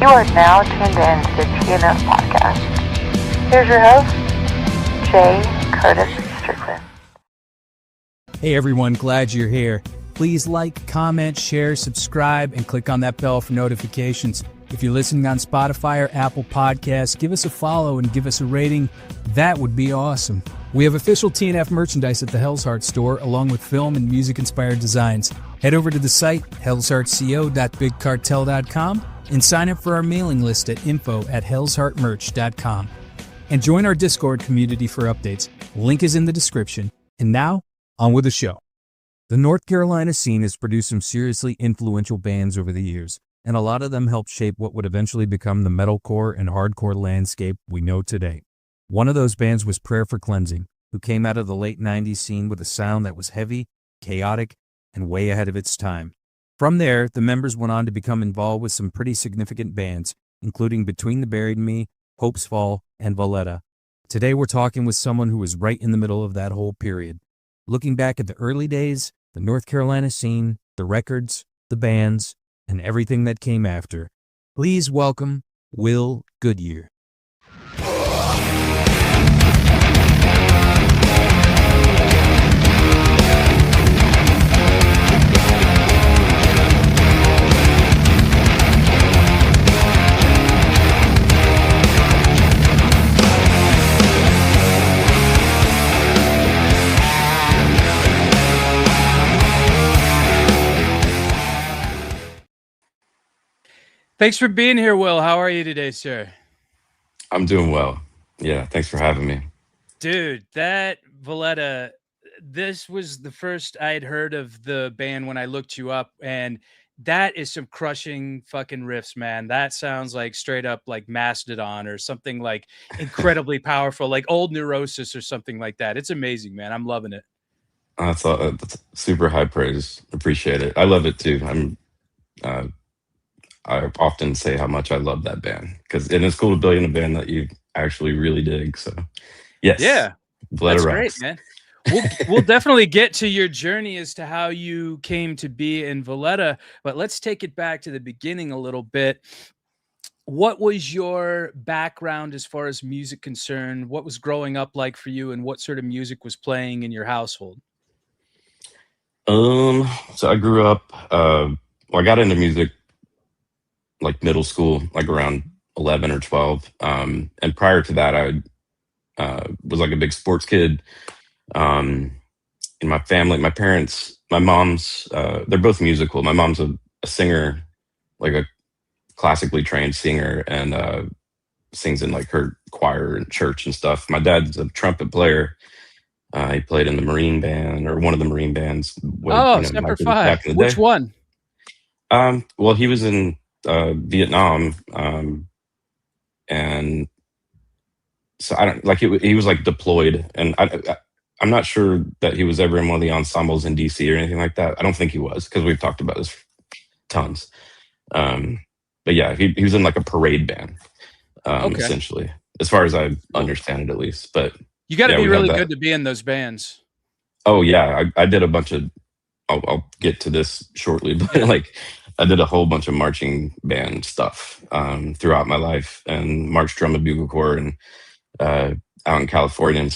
You are now tuned in to the TNF podcast. Here's your host, Jay Curtis Strickland. Hey everyone, glad you're here. Please like, comment, share, subscribe, and click on that bell for notifications. If you're listening on Spotify or Apple Podcasts, give us a follow and give us a rating. That would be awesome. We have official TNF merchandise at the Hell's Heart store, along with film and music-inspired designs. Head over to the site, hellsheartco.bigcartel.com, and sign up for our mailing list at info@hellsheartmerch.com. And join our Discord community for updates. Link is in the description. And now, on with the show. The North Carolina scene has produced some seriously influential bands over the years, and a lot of them helped shape what would eventually become the metalcore and hardcore landscape we know today. One of those bands was Prayer for Cleansing, who came out of the late 90s scene with a sound that was heavy, chaotic, and way ahead of its time. From there, the members went on to become involved with some pretty significant bands, including Between the Buried and Me, Hopesfall, and Valletta. Today we're talking with someone who was right in the middle of that whole period. Looking back at the early days, the North Carolina scene, the records, the bands, and everything that came after, please welcome Will Goodyear. Thanks for being here, Will. How are you today, sir? I'm doing well. Yeah, thanks for having me. Dude, that Valletta, this was the first I had heard of the band when I looked you up, and that is some crushing fucking riffs, man. That sounds like straight up like Mastodon or something like incredibly powerful, like old Neurosis or something like that. It's amazing, man. I'm loving it. That's super high praise. Appreciate it. I love it too. I often say how much I love that band and it's cool to be in a band that you actually really dig. So, yes, yeah, that's great, man. We'll definitely get to your journey as to how you came to be in Valletta, but let's take it back to the beginning a little bit. What was your background as far as music concerned? What was growing up like for you, and what sort of music was playing in your household? So I grew up. I got into music like middle school, like around 11 or 12. And prior to that, I was like a big sports kid. In my family, my parents, my mom's, they're both musical. My mom's a singer, like a classically trained singer, and sings in like her choir and church and stuff. My dad's a trumpet player. He played in the Marine band, or one of the Marine bands. Semper Fi. Back in the Which day. One? Well, he was in Vietnam, and so I don't like he was like deployed, and I'm not sure that he was ever in one of the ensembles in DC or anything like that. I don't think he was, because we've talked about this tons. But yeah, he was in like a parade band, essentially, as far as I understand it, at least. But you got to be really good to be in those bands. Oh yeah, I did a bunch of. I'll get to this shortly, but like I did a whole bunch of marching band stuff throughout my life, and march, drum, and bugle corps, and out in California. And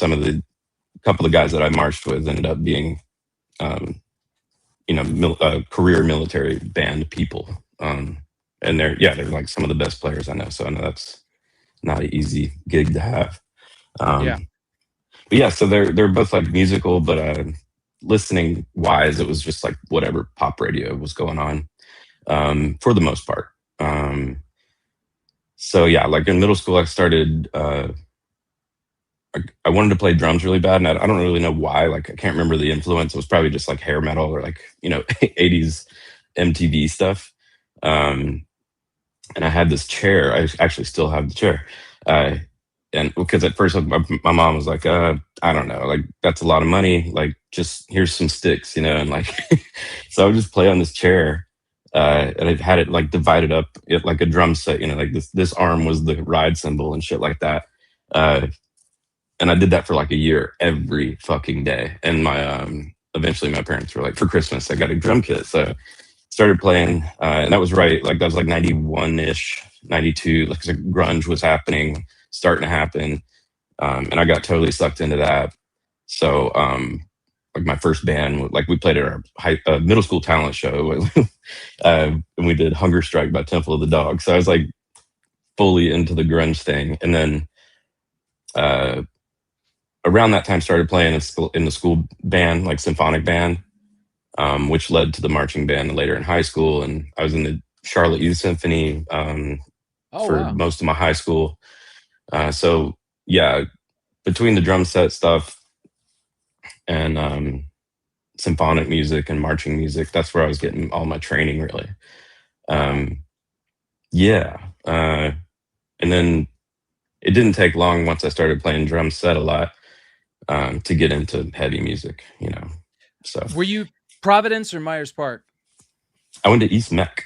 couple of guys that I marched with ended up being, career military band people. And they're like some of the best players I know. So I know that's not an easy gig to have. But yeah, so they're both like musical, but listening wise, it was just like whatever pop radio was going on, for the most part. So yeah, like in middle school, I started, I wanted to play drums really bad, and I don't really know why. Like, I can't remember the influence. It was probably just like hair metal or like, 80s MTV stuff. And I had this chair. I actually still have the chair. And because at first my mom was like, I don't know, like that's a lot of money. Like, just here's some sticks, and like, so I would just play on this chair. And I had it like divided up like a drum set, like this arm was the ride cymbal and shit like that. And I did that for like a year, every fucking day. And eventually my parents were like, for Christmas, I got a drum kit. So started playing, and that was right, like that was like 91-ish, 92, like grunge was happening, starting to happen. And I got totally sucked into that. So, like my first band, like we played at our middle school talent show, and we did "Hunger Strike" by Temple of the Dog. So I was like fully into the grunge thing, and then uh, around that time started playing in the school band, like symphonic band, which led to the marching band later in high school. And I was in the Charlotte Youth Symphony Oh, for wow. most of my high school. So yeah, between the drum set stuff and symphonic music and marching music, that's where I was getting all my training really. Yeah. And then it didn't take long once I started playing drum set a lot to get into heavy music, you know. So Were you Providence or Myers Park? I went to East Mech.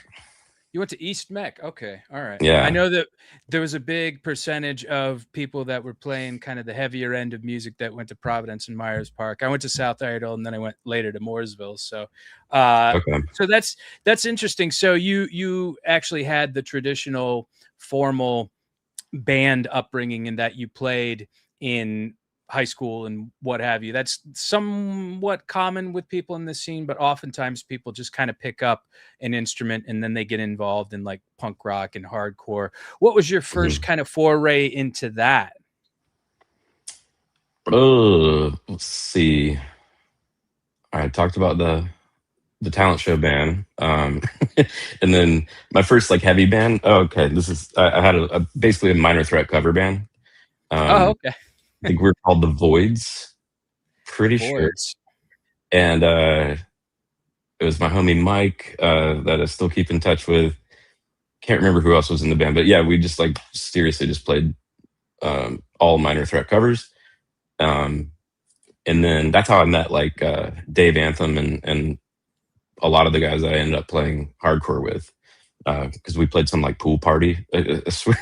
You went to East Mech. Okay. All right. Yeah. I know that there was a big percentage of people that were playing kind of the heavier end of music that went to Providence and Myers Park. I went to South Iredell and then I went later to Mooresville. So, Okay. so that's interesting. So you actually had the traditional formal band upbringing in that you played in high school and what have you. That's somewhat common with people in this scene, but oftentimes people just kind of pick up an instrument and then they get involved in like punk rock and hardcore. What was your first kind of foray into that? Let's see. I talked about the talent show band, and then my first like heavy band. Oh, okay, this is I had basically a Minor Threat cover band. Okay. I think we were called the Voids, pretty sure. Voids. And it was my homie Mike that I still keep in touch with. Can't remember who else was in the band, but yeah, we just like seriously just played all Minor Threat covers. And then that's how I met like Dave Anthem and a lot of the guys that I ended up playing hardcore with, because we played some like pool party. I swear,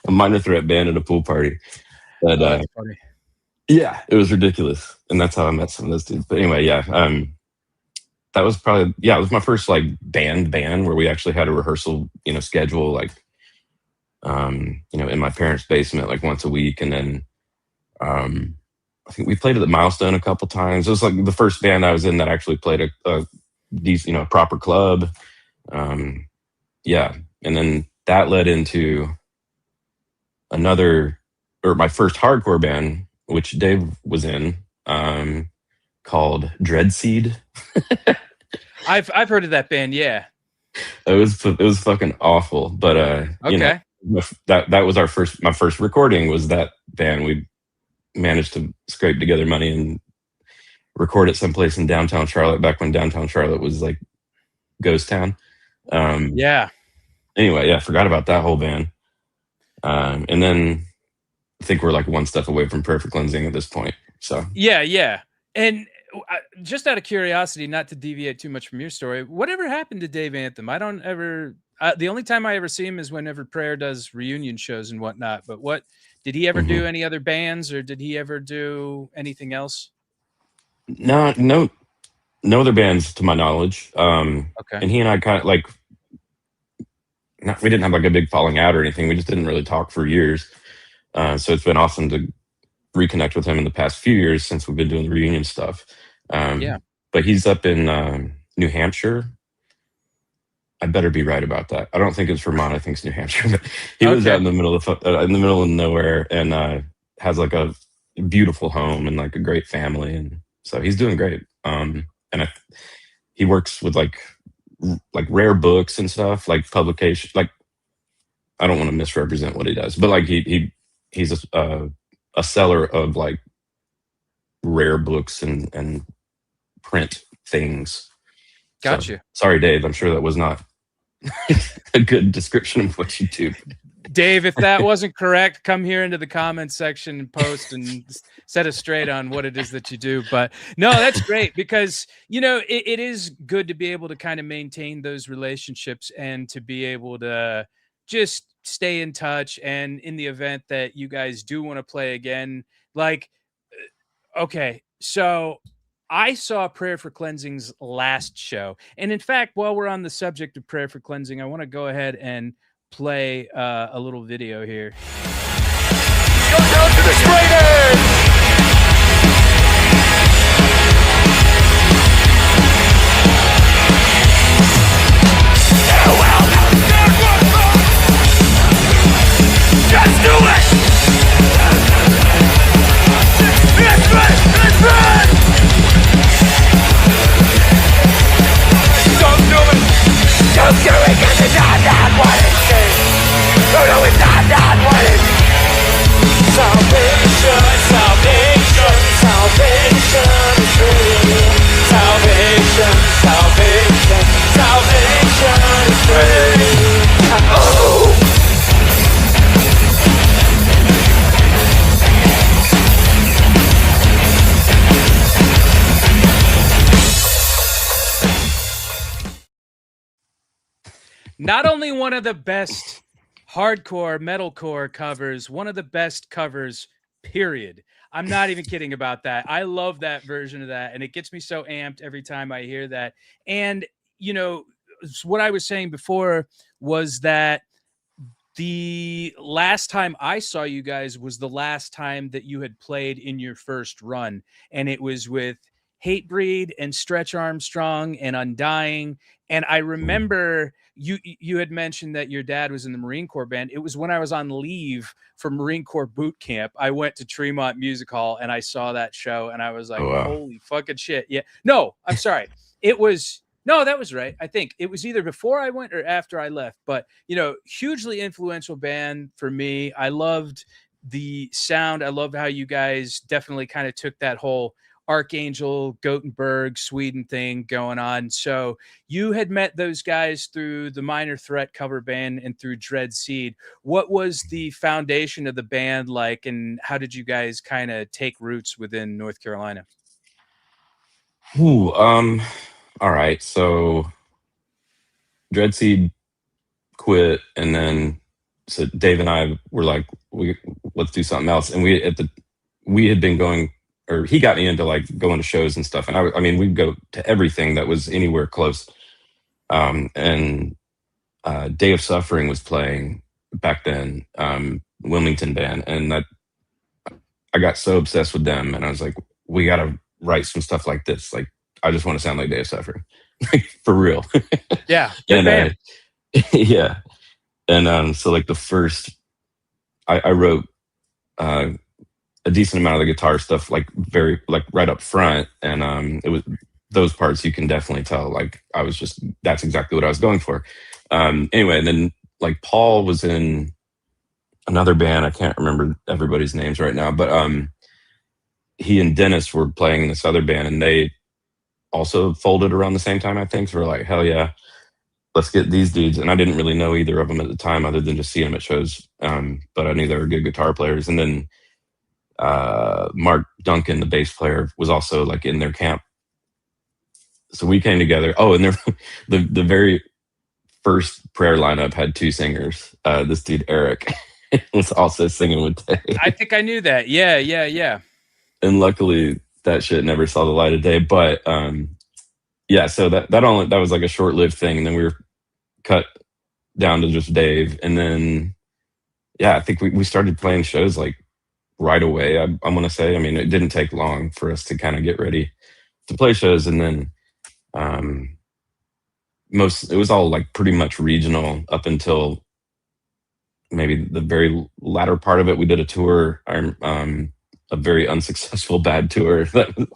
a Minor Threat band at a pool party. But That's funny. yeah, it was ridiculous, and that's how I met some of those dudes. But anyway, yeah, that was probably it was my first like band where we actually had a rehearsal, schedule like in my parents' basement like once a week, and then I think we played at the Milestone a couple times. It was like the first band I was in that actually played a decent, proper club. Yeah, and then that led into my first hardcore band, which Dave was in, called Dreadseed. I've heard of that band. Yeah. It was fucking awful, but Okay. that was my first recording was that band. We managed to scrape together money and record it someplace in downtown Charlotte back when downtown Charlotte was like ghost town. Yeah. Anyway, yeah, forgot about that whole band. And then I think we're like one step away from Perfect Cleansing at this point. So Yeah. And just out of curiosity, not to deviate too much from your story, whatever happened to Dave Anthem? I don't ever. The only time I ever see him is whenever Prayer does reunion shows and whatnot. But what did he ever do? Any other bands, or did he ever do anything else? No other bands to my knowledge. Okay. And he and I kind of like, we didn't have like a big falling out or anything. We just didn't really talk for years. So it's been awesome to reconnect with him in the past few years since we've been doing the reunion stuff. Yeah. But he's up in New Hampshire. I better be right about that. I don't think it's Vermont. I think it's New Hampshire. But he lives out in the middle of nowhere and has like a beautiful home and like a great family, and so he's doing great. He works with like rare books and stuff, like publication. Like, I don't want to misrepresent what he does, but like he's a seller of like rare books and print things. Gotcha. So, sorry, Dave. I'm sure that was not a good description of what you do. Dave, if that wasn't correct, come here into the comments section and post and set us straight on what it is that you do. But no, that's great because, it is good to be able to kind of maintain those relationships and to be able to just stay in touch. And in the event that you guys do want to play again, like, okay, so I saw Prayer for Cleansing's last show. And in fact, while we're on the subject of Prayer for Cleansing, I want to go ahead and play a little video here. Go down to the Spraders! Just do it! It's red! Don't do it! Don't do it, cause it's not what it is! No, it's not what it is! Salvation is free! Salvation is free! Oh! Not only one of the best hardcore metalcore covers, one of the best covers, period. I'm not even kidding about that. I love that version of that, and it gets me so amped every time I hear that. And, you know, what I was saying before was that the last time I saw you guys was the last time that you had played in your first run, and it was with Hatebreed and Stretch Armstrong and Undying. And I remember you had mentioned that your dad was in the Marine Corps band. It was when I was on leave from Marine Corps boot camp. I went to Tremont Music Hall and I saw that show and I was like, holy fucking shit. Yeah. No, I'm sorry. That was right. I think it was either before I went or after I left, but you know, hugely influential band for me. I loved the sound. I loved how you guys definitely kind of took that whole Archangel, Gothenburg, Sweden thing going on. So you had met those guys through the Minor Threat cover band and through Dread Seed. What was the foundation of the band like, and how did you guys kind of take roots within North Carolina? All right. So Dread Seed quit, and then so Dave and I were like, let's do something else. And we had been going, or he got me into like going to shows and stuff. And I mean, we'd go to everything that was anywhere close. And Day of Suffering was playing back then, Wilmington band. And I got so obsessed with them. And I was like, we got to write some stuff like this. Like, I just want to sound like Day of Suffering. Like, for real. Yeah. And, yeah. And so like the first, I wrote a decent amount of the guitar stuff, like very like right up front, and it was those parts you can definitely tell. Like I was just that's exactly what I was going for. Anyway, and then like Paul was in another band. I can't remember everybody's names right now, but he and Dennis were playing in this other band, and they also folded around the same time, I think. So we're like, hell yeah, let's get these dudes. And I didn't really know either of them at the time, other than just seeing them at shows. But I knew they were good guitar players. And then Mark Duncan, the bass player, was also like in their camp. So we came together. Oh, and the very first prayer lineup had two singers. This dude Eric was also singing with Dave. I think I knew that. Yeah. And luckily that shit never saw the light of day. But yeah, so that was like a short-lived thing, and then we were cut down to just Dave. And then yeah, I think we started playing shows like right away. I want to say, I mean, it didn't take long for us to kind of get ready to play shows. And then it was all like pretty much regional up until maybe the very latter part of it. We did a tour, a very unsuccessful bad tour that was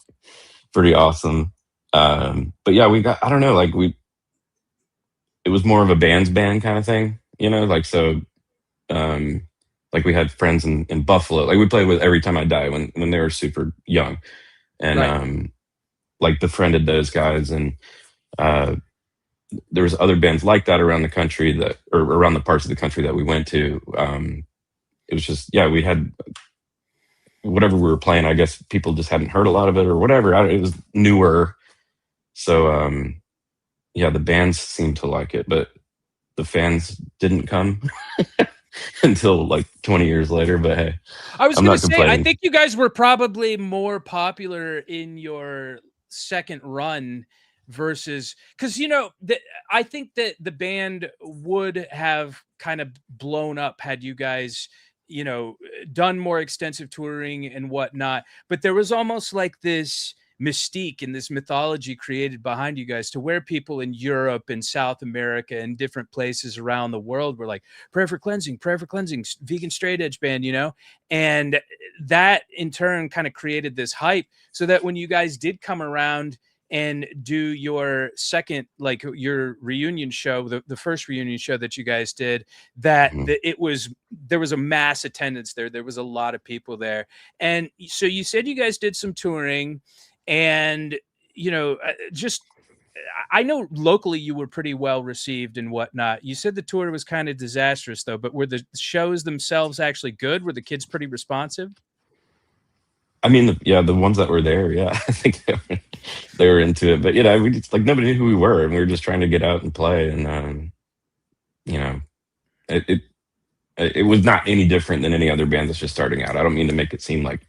pretty awesome. But yeah, we got, I don't know, like it was more of a band's band kind of thing, you know, like, so like we had friends in Buffalo, like we played with Every Time I Die when they were super young, and right. Like befriended those guys, and there was other bands like that around the country or around the parts of the country that we went to. It was just, yeah, we had whatever we were playing. I guess people just hadn't heard a lot of it or whatever. It was newer, so yeah, the bands seemed to like it, but the fans didn't come. Until like 20 years later. But hey, I was going to say, I think you guys were probably more popular in your second run versus, because I think that the band would have kind of blown up had you guys done more extensive touring and whatnot, but there was almost like this mystique and this mythology created behind you guys, to where people in Europe and South America and different places around the world were like, prayer for cleansing, vegan straight edge band, and that in turn kind of created this hype, so that when you guys did come around and do your second, like your reunion show, the first reunion show that you guys did, that there was a mass attendance there. There was a lot of people there. And so you said you guys did some touring, and just, I know locally you were pretty well received and whatnot. You said the tour was kind of disastrous though, but were the shows themselves actually good? Were the kids pretty responsive? I mean, the ones that were there, yeah, I think they were into it. But we just, like, nobody knew who we were, and we were just trying to get out and play. And it was not any different than any other band that's just starting out. I don't mean to make it seem like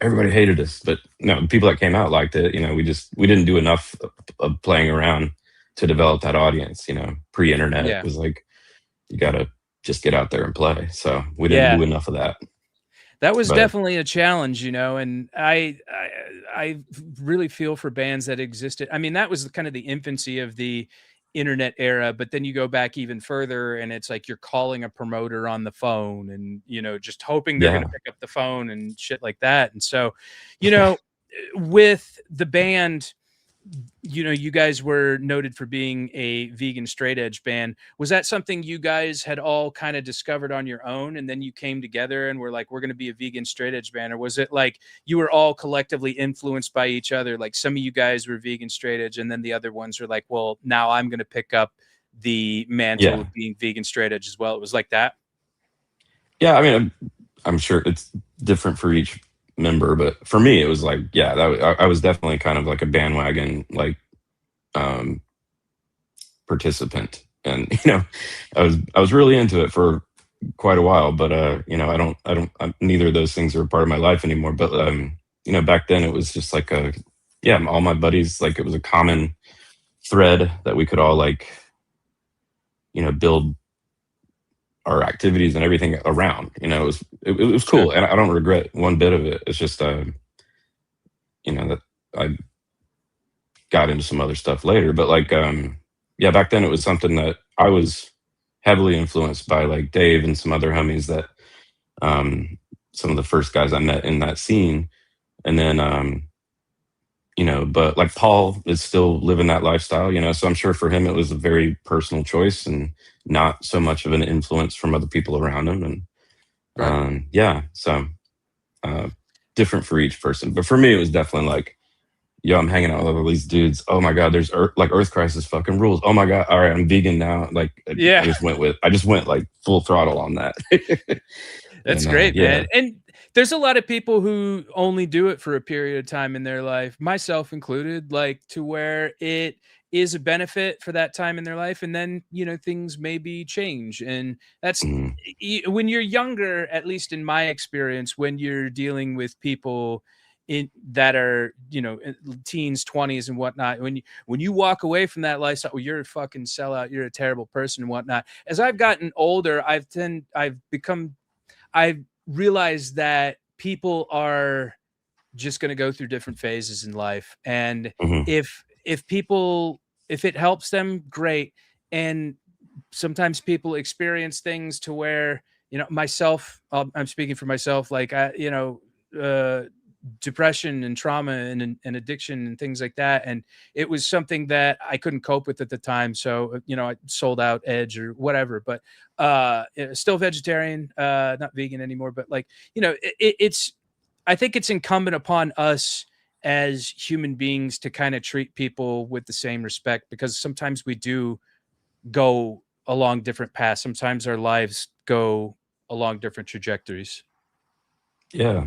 everybody hated us, but no, the people that came out liked it. We didn't do enough of playing around to develop that audience. Pre-internet, Yeah. It was like, you gotta just get out there and play. So we didn't do enough of that. That was definitely a challenge, and I really feel for bands that existed. I mean, that was kind of the infancy of the internet era, but then you go back even further and it's like you're calling a promoter on the phone and, just hoping they're going to pick up the phone and shit like that. And so, with the band, you guys were noted for being a vegan straight edge band. Was that something you guys had all kind of discovered on your own, and then you came together and were like, we're going to be a vegan straight edge band? Or was it like you were all collectively influenced by each other? Like some of you guys were vegan straight edge, and then the other ones were like, well, now I'm going to pick up the mantle of being vegan straight edge as well. It was like that. Yeah. I mean, I'm sure it's different for each member, but for me it was like, I was definitely kind of like a bandwagon, like, participant, and I was really into it for quite a while, but neither of those things are a part of my life anymore. But back then it was just like all my buddies, like, it was a common thread that we could all, like, build our activities and everything around. It was cool, and I don't regret one bit of it. It's just that I got into some other stuff later, but like back then it was something that I was heavily influenced by, like Dave and some other homies that some of the first guys I met in that scene. And then but like Paul is still living that lifestyle, so I'm sure for him it was a very personal choice and not so much of an influence from other people around him. And so different for each person. But for me it was definitely like, I'm hanging out with all these dudes. Oh my God, there's Earth Crisis fucking rules. Oh my God, all right, I'm vegan now. Like, I just went like full throttle on that. That's great, man. And there's a lot of people who only do it for a period of time in their life, myself included, like, to where it is a benefit for that time in their life, and then things maybe change. And that's when you're younger, at least in my experience, when you're dealing with people that are teens, 20s and whatnot, when you walk away from that lifestyle, well, you're a fucking sellout, you're a terrible person and whatnot. As I've gotten older, I've realized that people are just going to go through different phases in life, and if it helps them, great. And sometimes people experience things to where myself, I'm speaking for myself, like depression and trauma and addiction and things like that, and it was something that I couldn't cope with at the time, so I sold out edge or whatever. But still vegetarian, not vegan anymore. But like, it's I think it's incumbent upon us as human beings to kind of treat people with the same respect, because sometimes we do go along different paths. Sometimes our lives go along different trajectories. Yeah,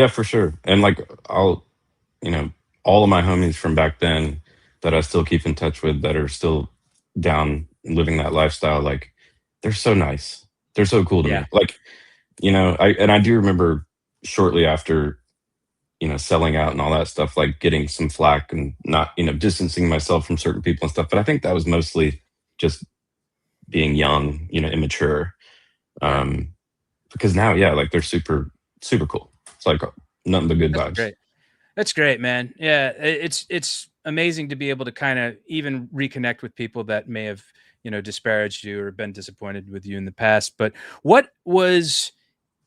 for sure. And like, all of my homies from back then that I still keep in touch with, that are still down living that lifestyle, like, they're so nice. They're so cool to me. Like, I do remember shortly after selling out and all that stuff, like getting some flack and not, distancing myself from certain people and stuff. But I think that was mostly just being young, immature. Because now, yeah, like they're super, super cool. It's like nothing but good That's vibes. great. That's great, man. Yeah, it's amazing to be able to kind of even reconnect with people that may have, disparaged you or been disappointed with you in the past. But what was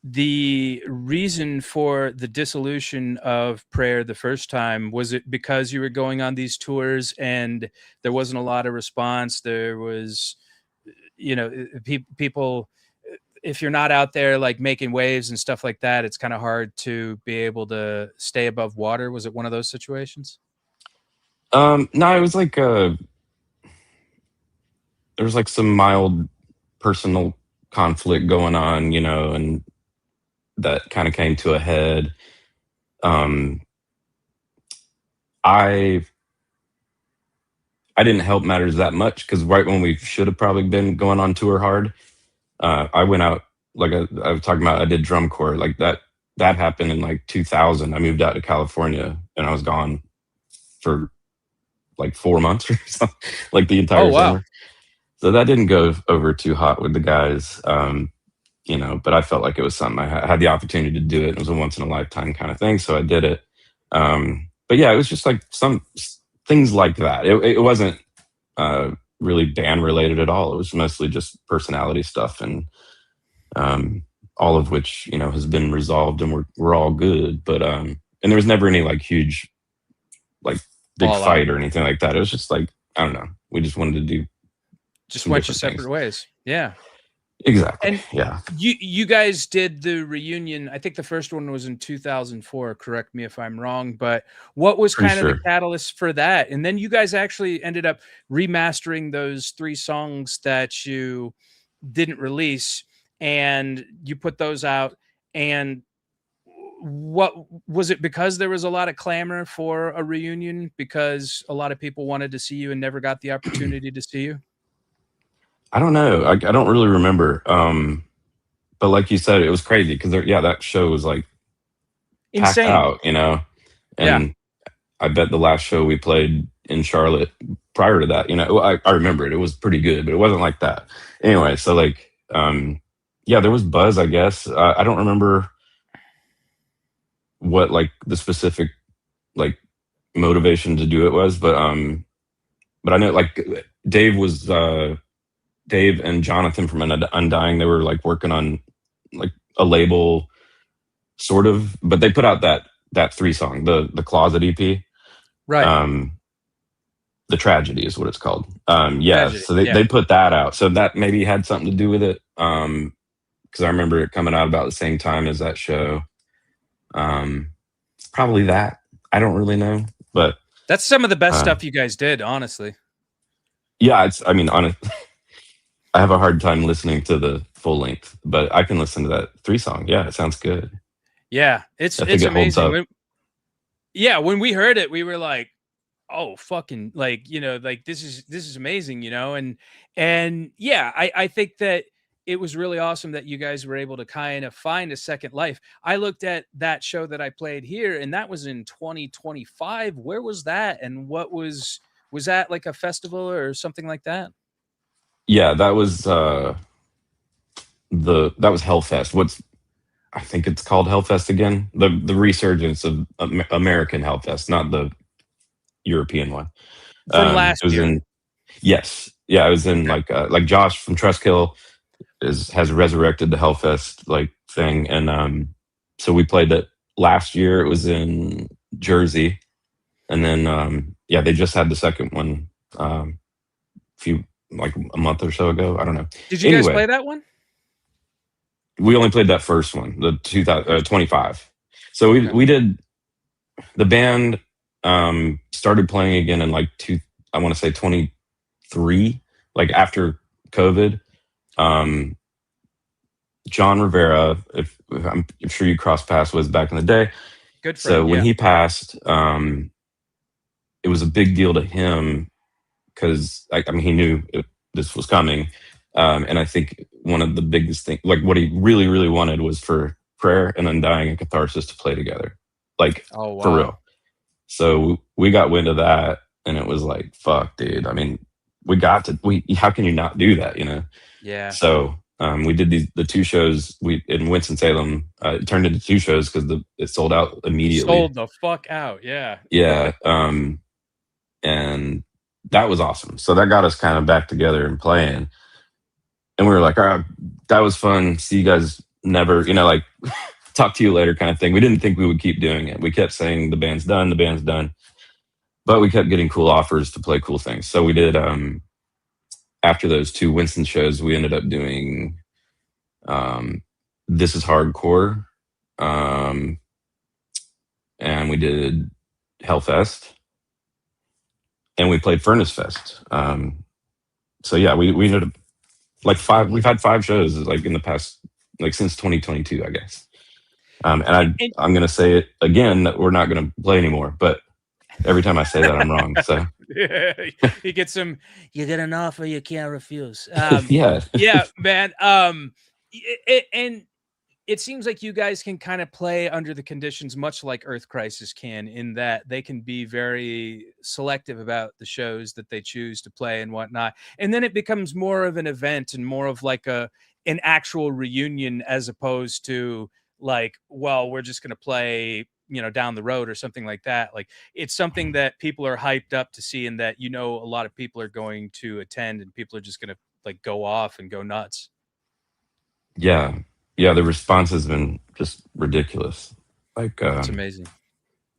the reason for the dissolution of Prayer the first time? Was it because you were going on these tours and there wasn't a lot of response? There was, people, if you're not out there like making waves and stuff like that, it's kind of hard to be able to stay above water. Was it one of those situations? No, it was like there was like some mild personal conflict going on, and that kind of came to a head. I didn't help matters that much because right when we should have probably been going on tour hard, I went out, like I was talking about, I did drum corps like that. That happened in like 2000. I moved out to California and I was gone for like 4 months or something, like the entire summer. So that didn't go over too hot with the guys, but I felt like it was something. I had the opportunity to do it. It was a once in a lifetime kind of thing. So I did it. But yeah, it was just like some things like that. It wasn't really band related at all. It was mostly just personality stuff, and all of which has been resolved, and we're all good. But and there was never any like huge, like big All fight out. or anything like that. It was just like, I don't know. We just wanted to do. Just some went your different separate things. ways. Yeah. Exactly. And yeah. you guys did the reunion. I think the first one was in 2004. Correct me if I'm wrong, but what was Pretty kind of the sure. catalyst for that? And then you guys actually ended up remastering those 3 songs that you didn't release, and you put those out. And what was it? Because there was a lot of clamor for a reunion because a lot of people wanted to see you and never got the opportunity to see you? I don't know. I don't really remember. But like you said, it was crazy because that show was like packed Insane. out, Yeah. and I bet the last show we played in Charlotte prior to that, I remember it. It was pretty good, but it wasn't like that. Anyway, so like, there was buzz, I guess. I don't remember what like the specific like motivation to do it was, but I know like Dave and Jonathan from Undying, they were like working on like a label sort of, but they put out that 3 song, the Closet EP. Right. The Tragedy is what it's called. Tragedy, So yeah. they put that out. So that maybe had something to do with it. Because I remember it coming out about the same time as that show. Probably that. I don't really know, but That's some of the best stuff you guys did, honestly. yeah, honest. I have a hard time listening to the full length, but I can listen to that 3 song. Yeah, it sounds good. Yeah, it's I think it holds amazing. up. When we heard it, we were like, "Oh, fucking like, like this is amazing," and yeah, I think that it was really awesome that you guys were able to kind of find a second life. I looked at that show that I played here, and that was in 2025. Where was that? And what was that like a festival or something like that? Yeah, that was Hellfest. I think it's called Hellfest again. The resurgence of American Hellfest, not the European one. From last It was year. Yes, yeah, it was in like Josh from Trustkill has resurrected the Hellfest like thing, and so we played that last year. It was in Jersey, and then they just had the second one like a month or so ago. I don't know. Did you guys play that one? We only played that first one, the 2025. So we did the band started playing again in like I want to say 23, like after COVID. John Rivera, if I'm sure you crossed paths with back in the day. Good friend. So when he passed, it was a big deal to him because he knew this was coming. And I think one of the biggest things, like what he really, really wanted was for Prayer and Undying and Catharsis to play together. like Oh for wow. real. So we got wind of that, and it was like, fuck, dude. I mean, how can you not do that, you know? Yeah. So we did the two shows in Winston-Salem. It turned into two shows because it sold out immediately. Sold the fuck out. Yeah. Yeah. And that was awesome. So that got us kind of back together and playing. And we were like, all right, that was fun. See you guys never, like talk to you later kind of thing. We didn't think we would keep doing it. We kept saying the band's done. But we kept getting cool offers to play cool things. So we did, after those two Winston shows, we ended up doing This Is Hardcore. And we did Hellfest. And we played Furnace Fest. So yeah, we ended up we've had 5 shows like in the past, like since 2022, I guess. And I'm going to say it again that we're not going to play anymore, but every time I say that, I'm wrong. So you get an offer you can't refuse. yeah. Yeah, man. And it seems like you guys can kind of play under the conditions much like Earth Crisis can, in that they can be very selective about the shows that they choose to play and whatnot. And then it becomes more of an event and more of like an actual reunion, as opposed to like, well, we're just going to play, down the road or something like that. Like, it's something that people are hyped up to see, and that, a lot of people are going to attend, and people are just going to like go off and go nuts. Yeah. Yeah, the response has been just ridiculous. Like, it's amazing.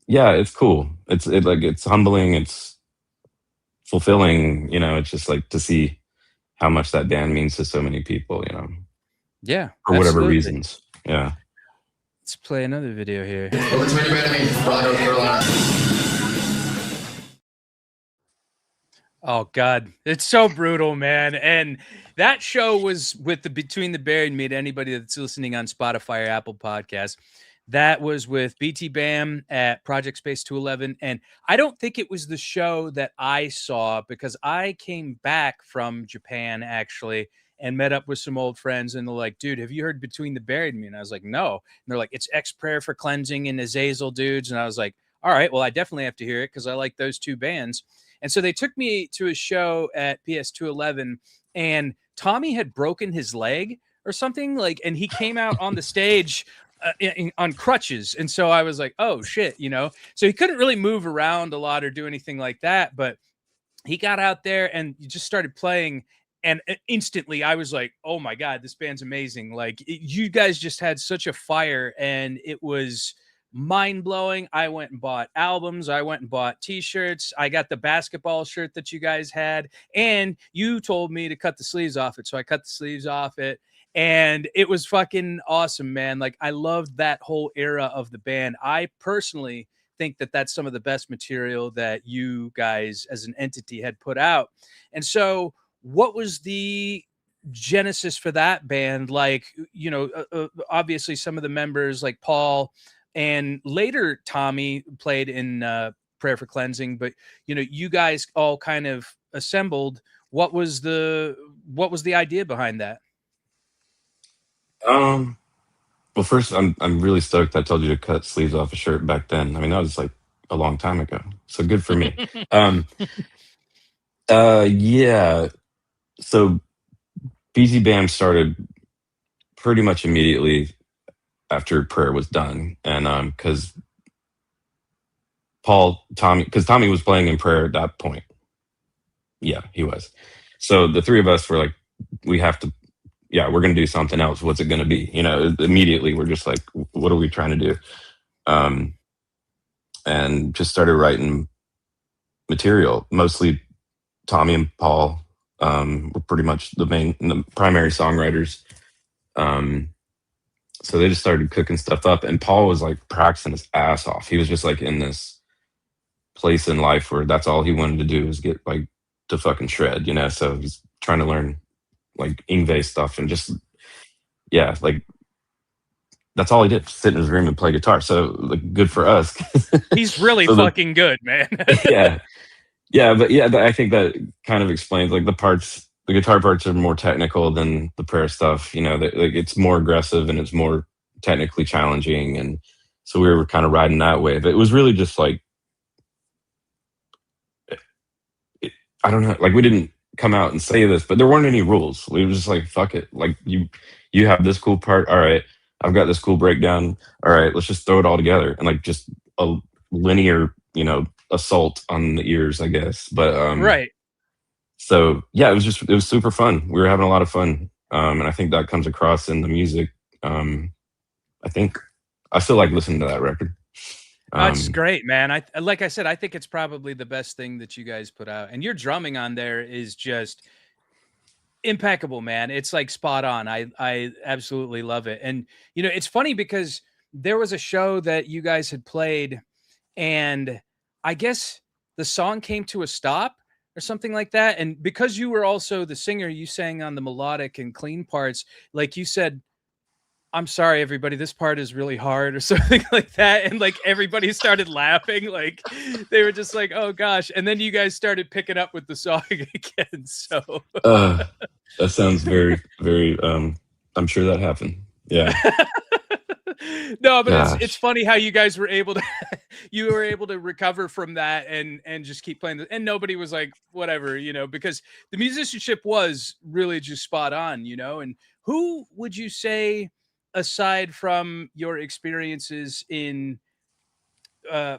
Yeah, it's cool. It's humbling. It's fulfilling. It's just like to see how much that band means to so many people. Yeah, for whatever reasons. Yeah. Let's play another video here. Oh God, it's so brutal, man. And that show was with the Between the Buried and Me. To anybody that's listening on Spotify or Apple Podcasts, that was with BT Bam at Project Space 211. And I don't think it was the show that I saw, because I came back from Japan actually and met up with some old friends, and they're like, dude, have you heard Between the Buried and Me? And I was like, no. And they're like, it's X Prayer for Cleansing and Azazel dudes. And I was like, all right, well, I definitely have to hear it because I like those two bands. And so they took me to a show at PS 211, and Tommy had broken his leg or something, and he came out on the stage on crutches. And so I was like, oh shit, so he couldn't really move around a lot or do anything like that, but he got out there and just started playing. And instantly I was like, oh my God, this band's amazing. You guys just had such a fire, and it was mind-blowing. I went and bought albums. I went and bought t-shirts. I got the basketball shirt that you guys had, and you told me to cut the sleeves off it. So I cut the sleeves off it, and it was fucking awesome, man. I loved that whole era of the band. I personally think that that's some of the best material that you guys as an entity had put out. And so what was the genesis for that band? Obviously some of the members like Paul and later Tommy played in Prayer for Cleansing, but you guys all kind of assembled. What was the idea behind that? Well, first, I'm really stoked I told you to cut sleeves off a shirt back then. I mean, that was like a long time ago. So good for me. Yeah. So BT Bam started pretty much immediately after Prayer was done. And because Tommy was playing in Prayer at that point. Yeah, he was. So the three of us were like, we're going to do something else. What's it going to be? Immediately we're just like, what are we trying to do? And just started writing material. Mostly Tommy and Paul were pretty much the primary songwriters. So they just started cooking stuff up, and Paul was like practicing his ass off. He was just like in this place in life where that's all he wanted to do was get like to fucking shred, So he's trying to learn like Ingve stuff, and just that's all he did, sit in his room and play guitar. So good for us. He's really fucking good, man. But I think that kind of explains the guitar parts are more technical than the Prayer stuff. It's more aggressive and it's more technically challenging, and So we were kind of riding that wave. It was really just like, I don't know, like we didn't come out and say this, but there weren't any rules. We were just like, fuck it. Like you have this cool part. All right. I've got this cool breakdown. All right, let's just throw it all together. And like just a linear, assault on the ears, I guess. But Right. so yeah, it was super fun. We were having a lot of fun. And I think that comes across in the music. I think I still like listening to that record. That's great, man. Like I said, I think it's probably the best thing that you guys put out. And your drumming on there is just impeccable, man. It's like spot on. I absolutely love it. And it's funny because there was a show that you guys had played, and I guess the song came to a stop or something like that. And because you were also the singer, you sang on the melodic and clean parts. Like you said, I'm sorry, everybody, this part is really hard or something like that. And like everybody started laughing. Like they were just like, oh gosh. And then you guys started picking up with the song again. So that sounds very, very, I'm sure that happened. Yeah. No, but it's funny how you guys were able to recover from that and just keep playing and nobody was like, whatever, because the musicianship was really just spot on, and who would you say, aside from your experiences in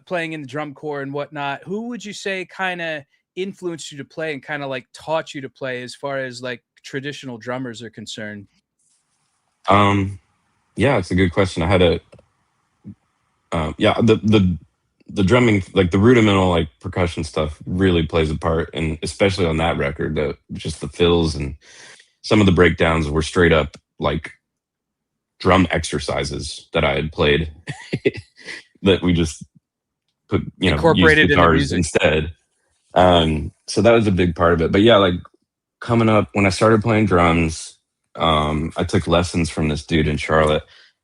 playing in the drum corps and whatnot, who would you say kind of influenced you to play and kind of like taught you to play as far as like traditional drummers are concerned? Yeah, it's a good question. I had the drumming, like the rudimental like percussion stuff really plays a part, and especially on that record, just the fills and some of the breakdowns were straight up like drum exercises that I had played that we just put, Incorporated used guitars instead. So that was a big part of it. But yeah, like coming up when I started playing drums, I took lessons from this dude in Charlotte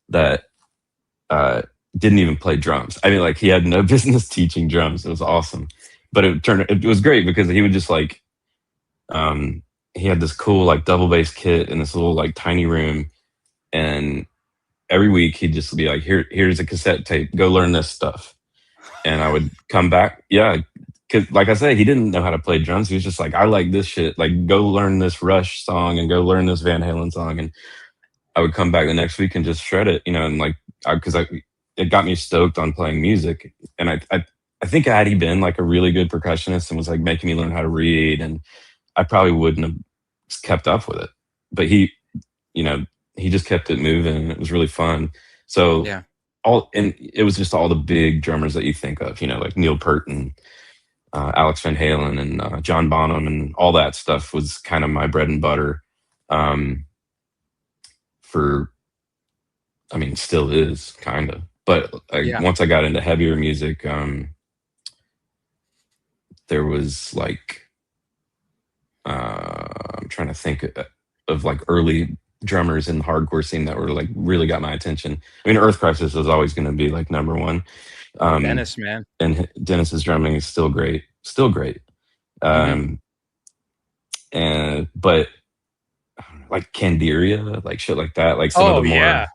that didn't even play drums. I mean, like he had no business teaching drums. It was awesome, but it was great because he would just like, he had this cool like double bass kit in this little like tiny room, and every week he'd just be like, here's a cassette tape, go learn this stuff. And I would come back. Yeah. Cause like I said, he didn't know how to play drums. He was just like, I like this shit. Like go learn this Rush song and go learn this Van Halen song. And I would come back the next week and just shred it, and like, it got me stoked on playing music. And I think had he been like a really good percussionist and was like making me learn how to read, and I probably wouldn't have kept up with it. But he just kept it moving, and it was really fun. So yeah, and it was just all the big drummers that you think of, like Neil Peart and Alex Van Halen and John Bonham and all that stuff was kind of my bread and butter. Still is kind of. But once I got into heavier music, there was like, I'm trying to think of like early drummers in the hardcore scene that were like really got my attention. I mean, Earth Crisis was always going to be like number one. Dennis, man, and Dennis's drumming is still great. And but like Candiria, like shit like that, like some of the more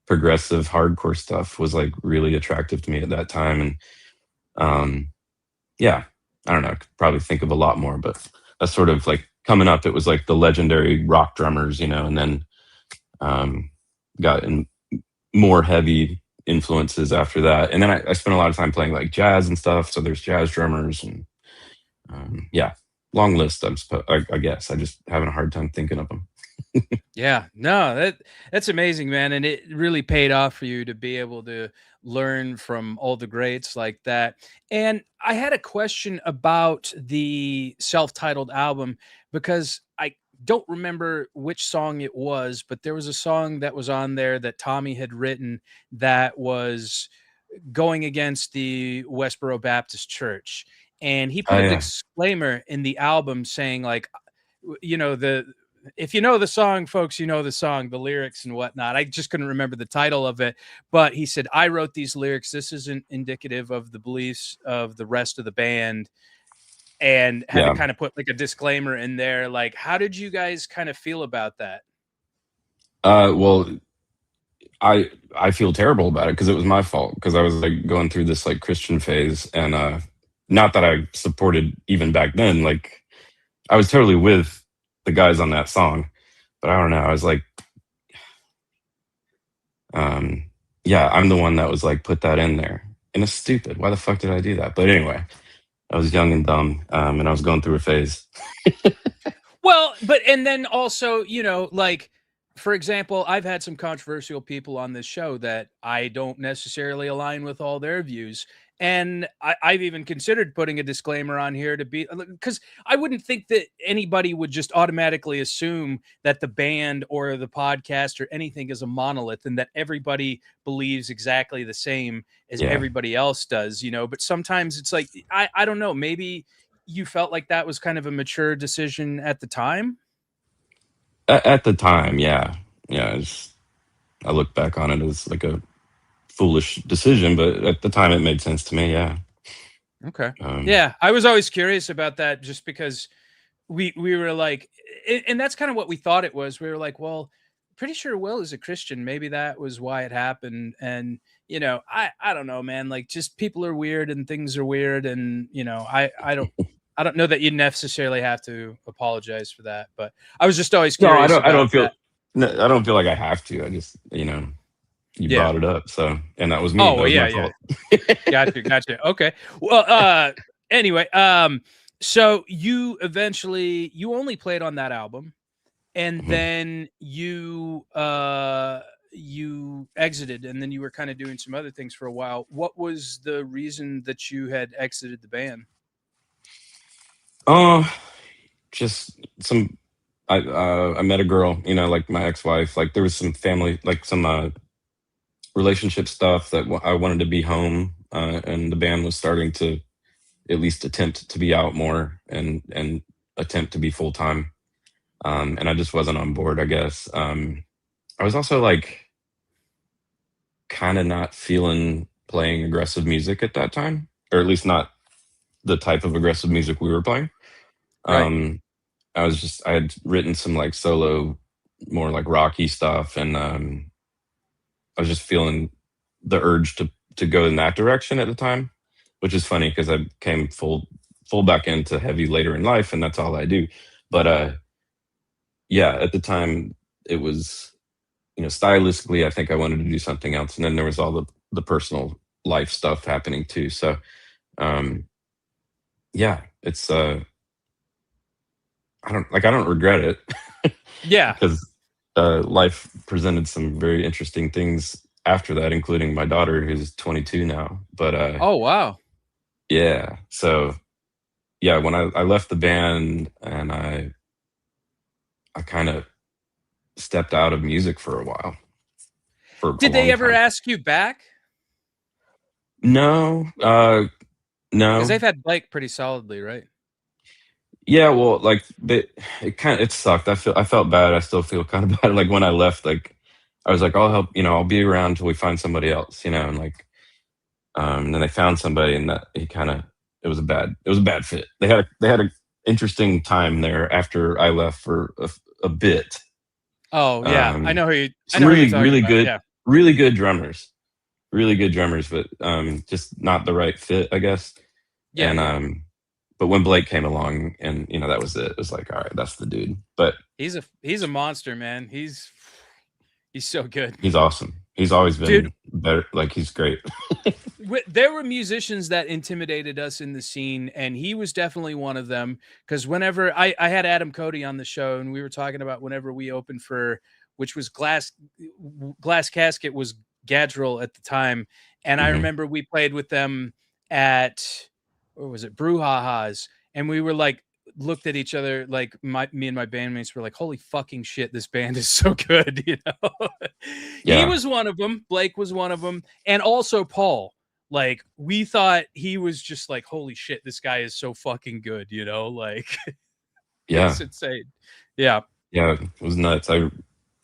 progressive hardcore stuff was like really attractive to me at that time. And I don't know, I could probably think of a lot more, but that's sort of like coming up. It was like the legendary rock drummers, and then got in more heavy influences after that. And then I spent a lot of time playing like jazz and stuff. So there's jazz drummers and long list. I guess I just having a hard time thinking of them. Yeah, no, that's amazing, man. And it really paid off for you to be able to learn from all the greats like that. And I had a question about the self-titled album because I don't remember which song it was, but there was a song that was on there that Tommy had written that was going against the Westboro Baptist Church. And he put a disclaimer in the album saying like, if you know the song, folks, you know the song, the lyrics and whatnot. I just couldn't remember the title of it, but he said, I wrote these lyrics. This isn't indicative of the beliefs of the rest of the band, and had to kind of put like a disclaimer in there. Like, how did you guys kind of feel about that? Well, I feel terrible about it because it was my fault because I was like going through this like Christian phase and not that I supported even back then. Like I was totally with the guys on that song, but I don't know. I was like, yeah, I'm the one that was like put that in there, and it's stupid. Why the fuck did I do that? But anyway, I was young and dumb, and I was going through a phase. Well, but and then also, like, for example, I've had some controversial people on this show that I don't necessarily align with all their views. And I've even considered putting a disclaimer on here to be because I wouldn't think that anybody would just automatically assume that the band or the podcast or anything is a monolith and that everybody believes exactly the same as Yeah. everybody else does, But sometimes it's like, I don't know, maybe you felt like that was kind of a mature decision at the time? At the time, yeah, I look back on it as like a foolish decision, but at the time it made sense to me. Yeah. Okay. Um, Yeah, I was always curious about that just because we were like, and that's kind of what we thought it was. We were like, well, pretty sure Will is a Christian. Maybe that was why it happened. And I don't know, man. Like, just people are weird and things are weird, and I don't know that you necessarily have to apologize for that. But I was just always no, curious I about don't feel. that. No, I don't feel like I have to. I just, you Yeah. brought it up, so and that was me. Oh, that was yeah, my yeah. fault. Gotcha. Okay. Well, anyway, so you only played on that album, and Mhm. then you exited, and then you were kind of doing some other things for a while. What was the reason that you had exited the band? Just some. I met a girl, like my ex-wife. Like there was some family, like some relationship stuff that I wanted to be home, and the band was starting to at least attempt to be out more and attempt to be full time. And I just wasn't on board, I guess. I was also like kind of not feeling playing aggressive music at that time, or at least not the type of aggressive music we were playing. Right. Um, I had written some like solo, more like rocky stuff, and I was just feeling the urge to go in that direction at the time, which is funny because I came full back into heavy later in life, and that's all I do. But yeah, at the time it was, stylistically, I think I wanted to do something else, and then there was all the personal life stuff happening too. So um, yeah, it's I don't regret it Yeah. because life presented some very interesting things after that, including my daughter who's 22 now. But Oh, wow. yeah, so yeah, when I left the band and I kind of stepped out of music for a while, for a Did they long ever time. ask you back? No, Because no. they've had Blake pretty solidly, right? Yeah, well, like it sucked. I felt bad. I still feel kind of bad. Like when I left, like I was like, I'll help, I'll be around until we find somebody else, and like and then they found somebody, and that he kind of it was a bad fit. They had a interesting time there after I left for a bit. Oh, yeah. I know I Some know who you're really talking about. Yeah. really good drummers, but just not the right fit, I guess. Yeah, And yeah. but when Blake came along, and that was it. It was like, all right, that's the dude. But He's a monster, man. He's so good. he's awesome. He's always Dude, been better. Like he's great. there were musicians that intimidated us in the scene, and he was definitely one of them. Because whenever I had Adam Cody on the show, and we were talking about whenever we opened for, which was Glass Casket was Gadrill at the time, and I Hmm. remember we played with them at, or was it Brouhaha's, and we were like looked at each other like me and my bandmates were like, holy fucking shit, this band is so good. He Yeah, was one of them, Blake was one of them, and also Paul. Like, we thought he was just like, holy shit, this guy is so fucking good, like it yeah, was insane. Yeah. yeah. It was nuts. The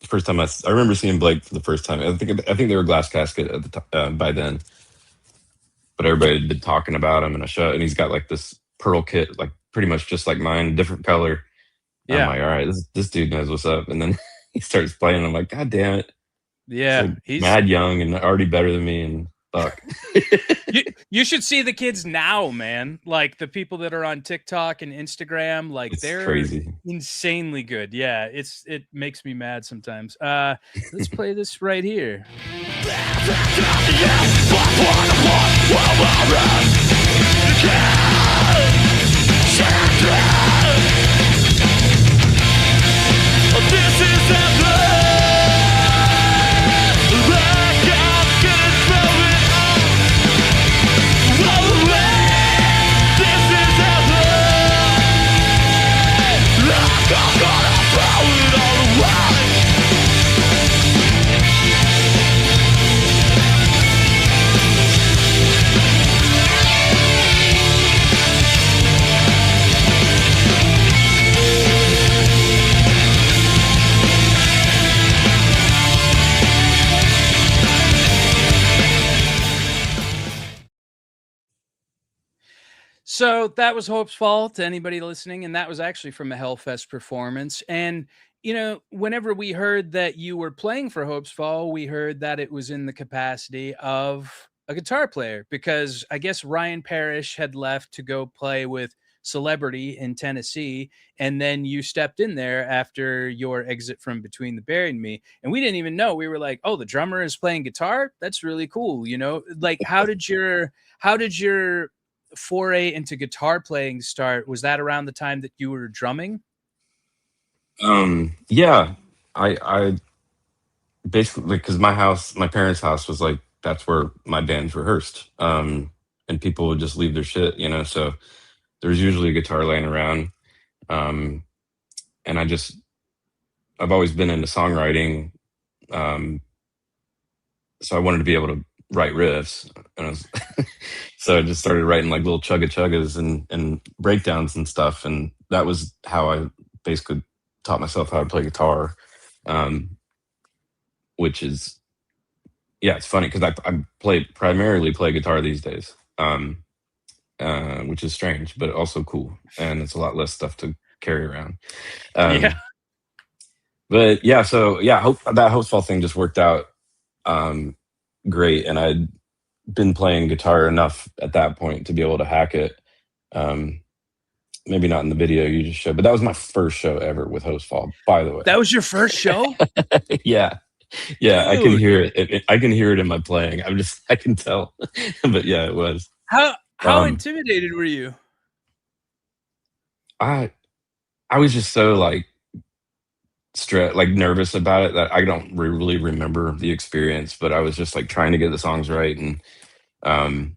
first time I remember seeing Blake for the first time. I think they were Glass Casket at the by then, but everybody had been talking about him in a show, and he's got like this pearl kit, like pretty much just like mine, different color. I'm Yeah. like, all right, this dude knows what's up. And then he starts playing. And I'm like, God damn it. Yeah, like he's mad young and already better than me, and fuck. you should see the kids now, man. Like the people that are on TikTok and Instagram, like It's they're crazy. insanely good. Yeah, it makes me mad sometimes. Let's play this right here. So that was Hopesfall to anybody listening, and that was actually from a Hellfest performance. And whenever we heard that you were playing for Hopesfall, we heard that it was in the capacity of a guitar player because I guess Ryan Parrish had left to go play with Celebrity in Tennessee, and then you stepped in there after your exit from Between the Buried and Me, and we didn't even know. We were like, "Oh, the drummer is playing guitar. That's really cool." Like how did your foray into guitar playing start? Was that around the time that you were drumming? Yeah, I basically, because my parents' house was like that's where my bands rehearsed, and people would just leave their shit, so there's usually a guitar laying around, um, and I've always been into songwriting, um, so I wanted to be able to write riffs, and so I just started writing like little chugga chuggas and breakdowns and stuff, and that was how I basically taught myself how to play guitar, um, which is yeah, it's funny because I primarily play guitar these days, which is strange but also cool, and it's a lot less stuff to carry around. Yeah. But yeah, so yeah, that Hopefall thing just worked out um, great, and I'd been playing guitar enough at that point to be able to hack it. Um, Maybe not in the video you just showed, but that was my first show ever with Hostfall, by the way. That was your first show? Yeah. Yeah, I can Dude. hear it. I can hear it in my playing. I can tell. But yeah, it was. How intimidated were you? I was just so like nervous about it that I don't really remember the experience, but I was just like trying to get the songs right, and um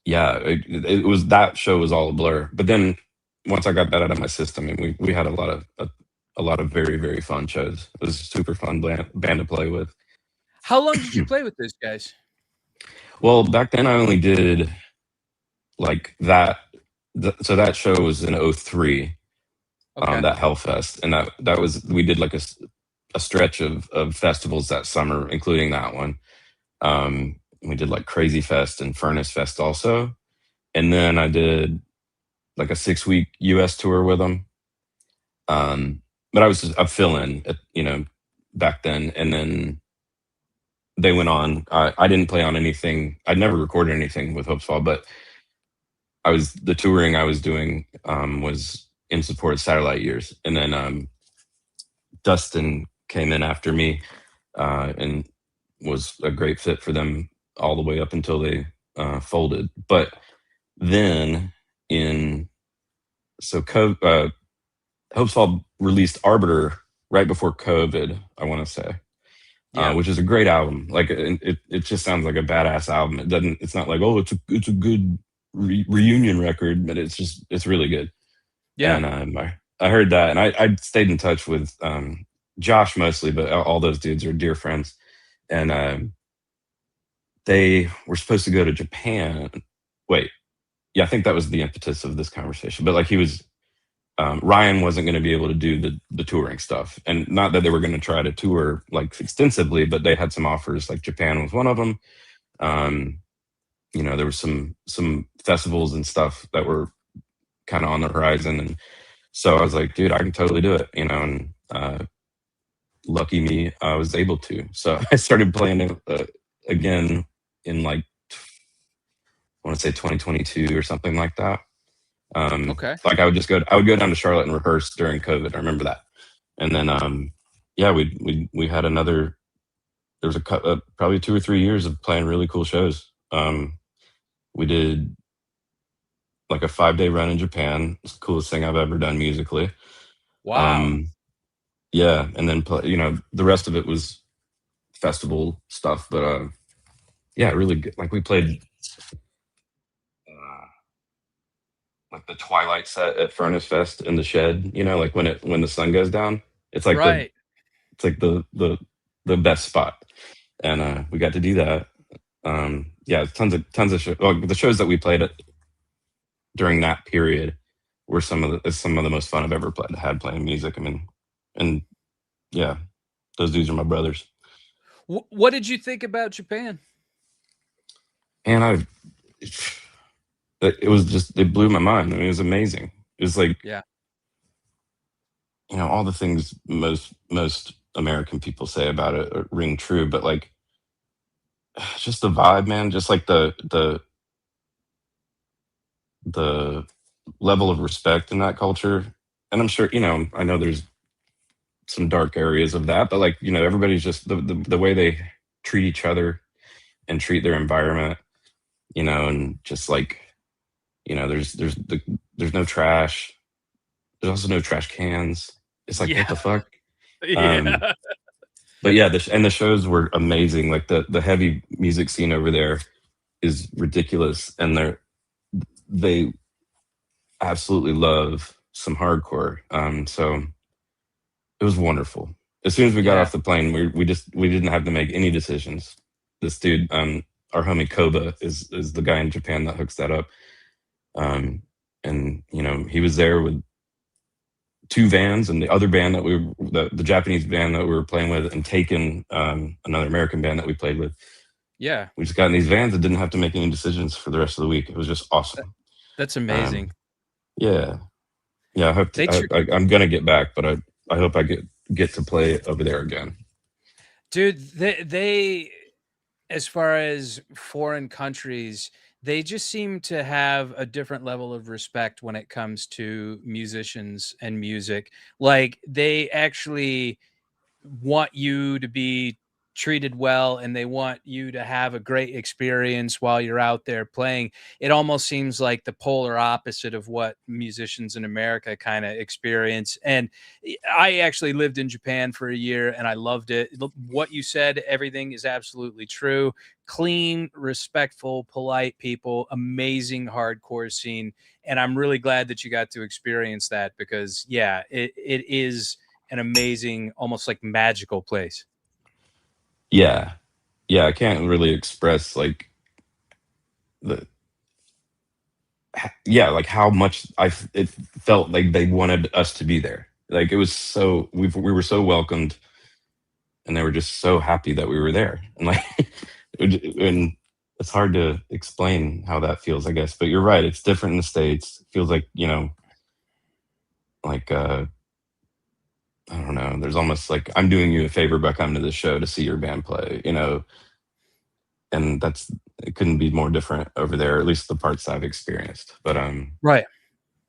yeah, it was, that show was all a blur. But then once I got that out of my system, and we had a lot of very, very fun shows. It was a super fun band to play with. How long did you play with those guys? Well, back then I only did like that. So that show was in 2003, Okay. that Hellfest, and that was, we did like a stretch of festivals that summer, including that one. We did like Crazy Fest and Furnace Fest also, and then I did like a 6-week US tour with them. But I was just a fill-in, back then, and then they went on. I didn't play on anything. I'd never recorded anything with Hopesfall, but the touring I was doing was in support of Satellite Years, and then Dustin came in after me, and was a great fit for them all the way up until they folded. But then Hopesfall released Arbiter right before COVID, I want to say. Yeah. Which is a great album. Like it just sounds like a badass album. It's not like, oh, it's a good reunion record, but it's really good. Yeah. And I heard that, and I stayed in touch with Josh mostly, but all those dudes are dear friends. And they were supposed to go to Japan. Wait, yeah, I think that was the impetus of this conversation. But like Ryan wasn't going to be able to do the touring stuff, and not that they were going to try to tour like extensively, but they had some offers. Like Japan was one of them. There was some festivals and stuff that were kind of on the horizon, and so I was like, dude, I can totally do it, and lucky me, I was able to. So I started playing it again in like I want to say 2022 or something like that. Okay. Like I would go down to Charlotte and rehearse during COVID. I remember that. And then yeah, we had another. There was probably 2 or 3 years of playing really cool shows. We did like a 5-day run in Japan. It's the coolest thing I've ever done musically. Wow. Yeah, and then the rest of it was festival stuff. But yeah, really good. Like we played like the twilight set at Furnace Fest in the shed. Like when the sun goes down, it's like Right. the best spot, and we got to do that. Yeah, tons of shows. Well, the shows that we played during that period were some of the most fun I've ever had playing music. I mean, and yeah, those dudes are my brothers. What did you think about Japan? And it blew my mind. I mean, it was amazing. It was like, Yeah. all the things most American people say about it ring true, but like just the vibe, man, just like the level of respect in that culture. And I'm sure, I know there's some dark areas of that, but like, everybody's just the way they treat each other and treat their environment, and just like, there's no trash. There's also no trash cans. It's like, what the fuck? Yeah. But yeah, the shows were amazing. Like the heavy music scene over there is ridiculous, and they absolutely love some hardcore. So it was wonderful. As soon as we got off the plane, we didn't have to make any decisions. This dude, our homie Koba, is the guy in Japan that hooks that up. And he was there with 2 vans, and the other band the Japanese band that we were playing with, and Taken, another American band that we played with. Yeah. We just got in these vans and didn't have to make any decisions for the rest of the week. It was just awesome. That's amazing. Yeah. I hope I'm gonna get back, but I hope I get to play over there again. Dude, they as far as foreign countries, they just seem to have a different level of respect when it comes to musicians and music. Like they actually want you to be treated well, and they want you to have a great experience while you're out there playing. It almost seems like the polar opposite of what musicians in America kind of experience. And I actually lived in Japan for a year and I loved it. What you said, everything is absolutely true. Clean, respectful, polite people, amazing hardcore scene. And I'm really glad that you got to experience that, because yeah, it is an amazing, almost like magical place. Yeah. I can't really express like like how much it felt like they wanted us to be there. Like it was we were so welcomed, and they were just so happy that we were there. And like, and it's hard to explain how that feels, I guess. But you're right, it's different in the States. It feels like, like I don't know. There's almost like I'm doing you a favor by coming to this show to see your band play, and it couldn't be more different over there, at least the parts I've experienced. But right.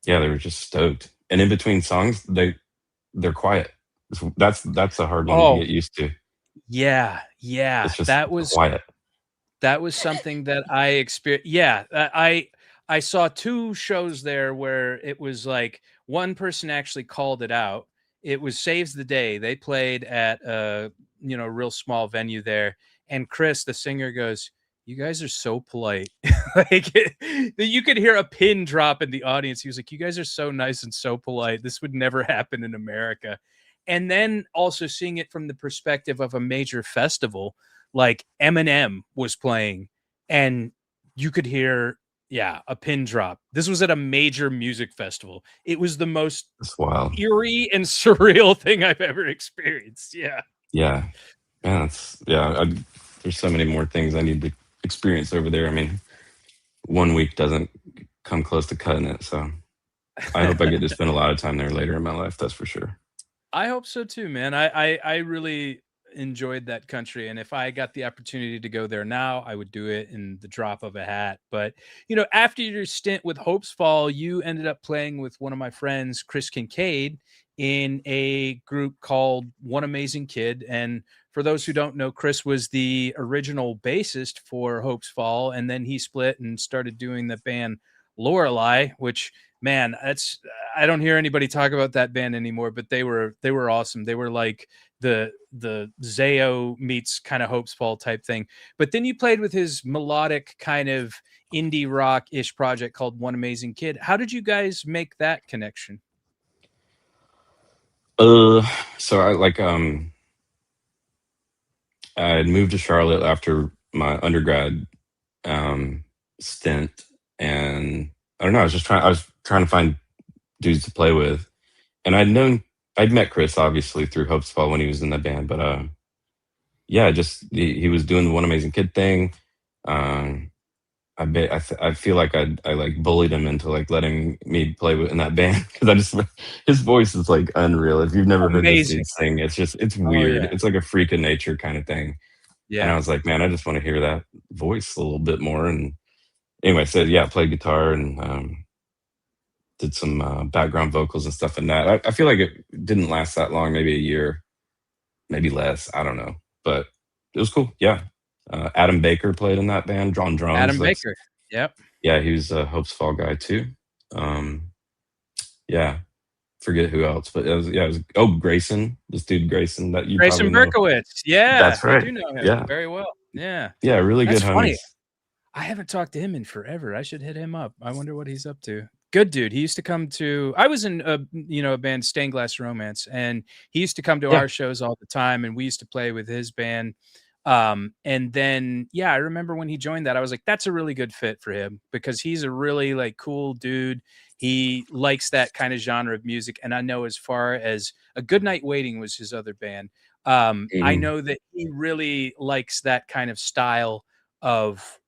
Yeah, they were just stoked. And in between songs, they're quiet. That's a hard one to get used to. Yeah. It's just that was quiet. That was something that I experienced. Yeah, I saw 2 shows there where it was like one person actually called it out. It was Saves the Day. They played at a real small venue there, and Chris, the singer, goes, "You guys are so polite." Like you could hear a pin drop in the audience. He was like, "You guys are so nice and so polite. This would never happen in America." And then also seeing it from the perspective of a major festival, like Eminem was playing, and you could hear, a pin drop. This was at a major music festival. It was the most eerie and surreal thing I've ever experienced. Yeah. Yeah. There's so many more things I need to experience over there. I mean, 1 week doesn't come close to cutting it. So I hope I get to spend a lot of time there later in my life. That's for sure. I hope so too, man. I really enjoyed that country, and if I got the opportunity to go there now, I would do it in the drop of a hat. But after your stint with Hopesfall, you ended up playing with one of my friends, Chris Kincaid, in a group called One Amazing Kid. And for those who don't know, Chris was the original bassist for Hopesfall, and then he split and started doing the band Lorelei, which, man, that's I don't hear anybody talk about that band anymore, but they were awesome. They were like the Zayo meets kind of Hopesfall type thing. But then you played with his melodic kind of indie rock ish project called One Amazing Kid. How did you guys make that connection? So I had moved to Charlotte after my undergrad stint, and I don't know. I was trying to find dudes to play with, and I'd met Chris obviously through Hopesfall when he was in that band, but yeah, just he was doing the One Amazing Kid thing. Um, I feel like I like bullied him into like letting me play in that band because I just his voice is like unreal. If you've never heard this Amazing. dude sing, it's Oh weird. yeah. It's like a freak of nature kind of thing. And I Yeah. was like, man, I just want to hear that voice a little bit more. And anyway, I said, yeah, played guitar and did some background vocals and stuff in that. I feel like it didn't last that long, maybe a year, maybe less. I don't know, but it was cool. Yeah. Adam Baker played in that band, drawn drums. Adam Baker. Yep. Yeah, he was a Hopesfall guy too. Yeah, forget who else, but it was Grayson, this dude Grayson that you Grayson probably know. Berkowitz. Yeah, That's I right. do know him Yeah, very well. Yeah. yeah, really good That's funny. homies. I haven't talked to him in forever. I should hit him up. I wonder what he's up to. Good dude. He used to come to I was in a band, Stained Glass Romance, and he used to come to Yeah, our shows all the time, and we used to play with his band. And then yeah, I remember when he joined that, I was like, that's a really good fit for him because he's a really like cool dude. He likes that kind of genre of music. And I know as far as A Good Night Waiting was his other band. I mhm. know that he really likes that kind of style of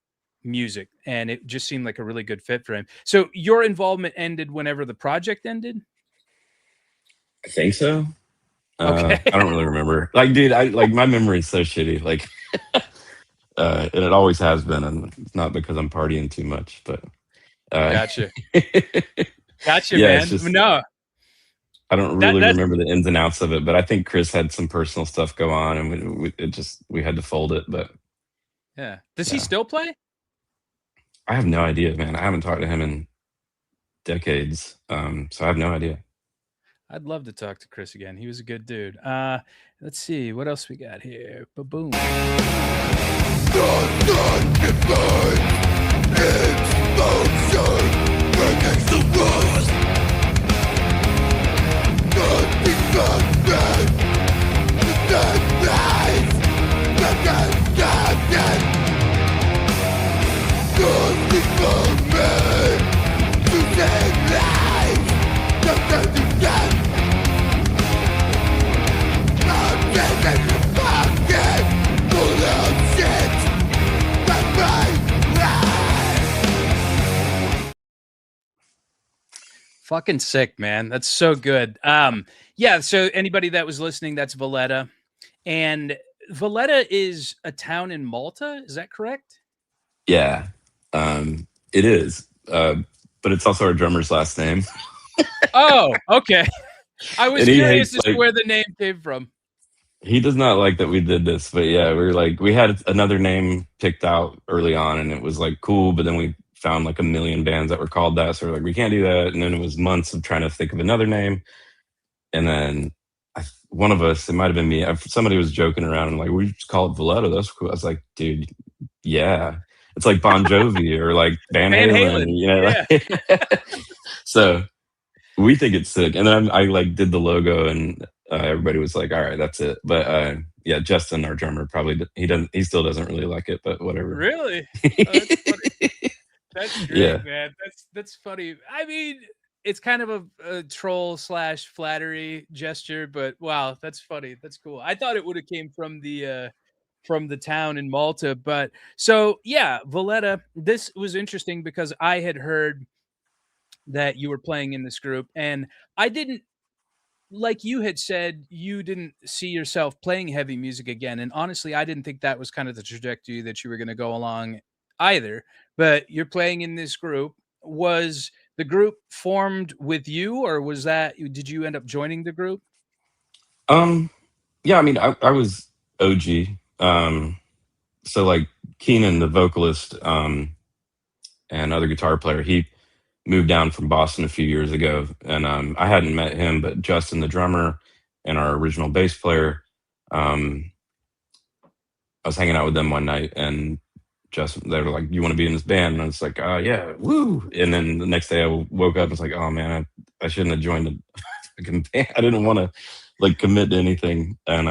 music, and it just seemed like a really good fit for him. So your involvement ended whenever the project ended? I think so. Okay. I don't really remember. Like, dude, I like my memory is so shitty. Like, and it always has been, and it's not because I'm partying too much, but uh, Gotcha. Gotcha, yeah, it's man. just No, I don't really that's remember the ins and outs of it. But I think Chris had some personal stuff go on, and we had to fold it. But yeah. Does he yeah, still play? I have no idea, man. I haven't talked to him in decades, so I have no idea. I'd love to talk to Chris again. He was a good dude. Let's see what else we got here. Ba-boom. Fucking sick, man. That's so good. Yeah, so anybody that was listening, that's Valletta. And Valletta is a town in Malta, is that correct? Yeah, it is, but it's also our drummer's last name, Oh, okay. I was and he curious hates as to like where the name came from. he does not like that we did this. But yeah, we had another name picked out early on, and it was like cool. But then we found like a million bands that were called that, so we're like, we can't do that. And then it was months of trying to think of another name, and then one of us, it might have been me. Somebody was joking around and like, we just call it Valletta. That's cool. I was like, dude, yeah, it's like Bon Jovi or like Van Van Halen, Halen. you know. Yeah. Like, so we think it's sick. And then I like did the logo, and everybody was like, all right, that's it. But yeah, Justin, our drummer, he still doesn't really like it, but whatever. Really? Oh, that's funny. That's great, Yeah, man. That's funny. I mean, it's kind of a troll slash flattery gesture, but wow, that's funny. That's cool. I thought it would have came from the town in Malta, but so yeah, Valletta. This was interesting because I had heard that you were playing in this group, and I didn't like you had said, you didn't see yourself playing heavy music again. And honestly, I didn't think that was kind of the trajectory that you were going to go along either. But you're playing in this group. Was the group formed with you, or did you end up joining the group? Um, yeah, I mean, I was OG. So like Keenan, the vocalist, and other guitar player, he moved down from Boston a few years ago, and I hadn't met him, but Justin, the drummer, and our original bass player, um, I was hanging out with them one night, and Justin, they were like, "You want to be in this band?" And I was like, "Yeah, woo!" And then the next day, I woke up and was like, "Oh man, I shouldn't have joined the fucking band. I didn't want to like commit to anything." And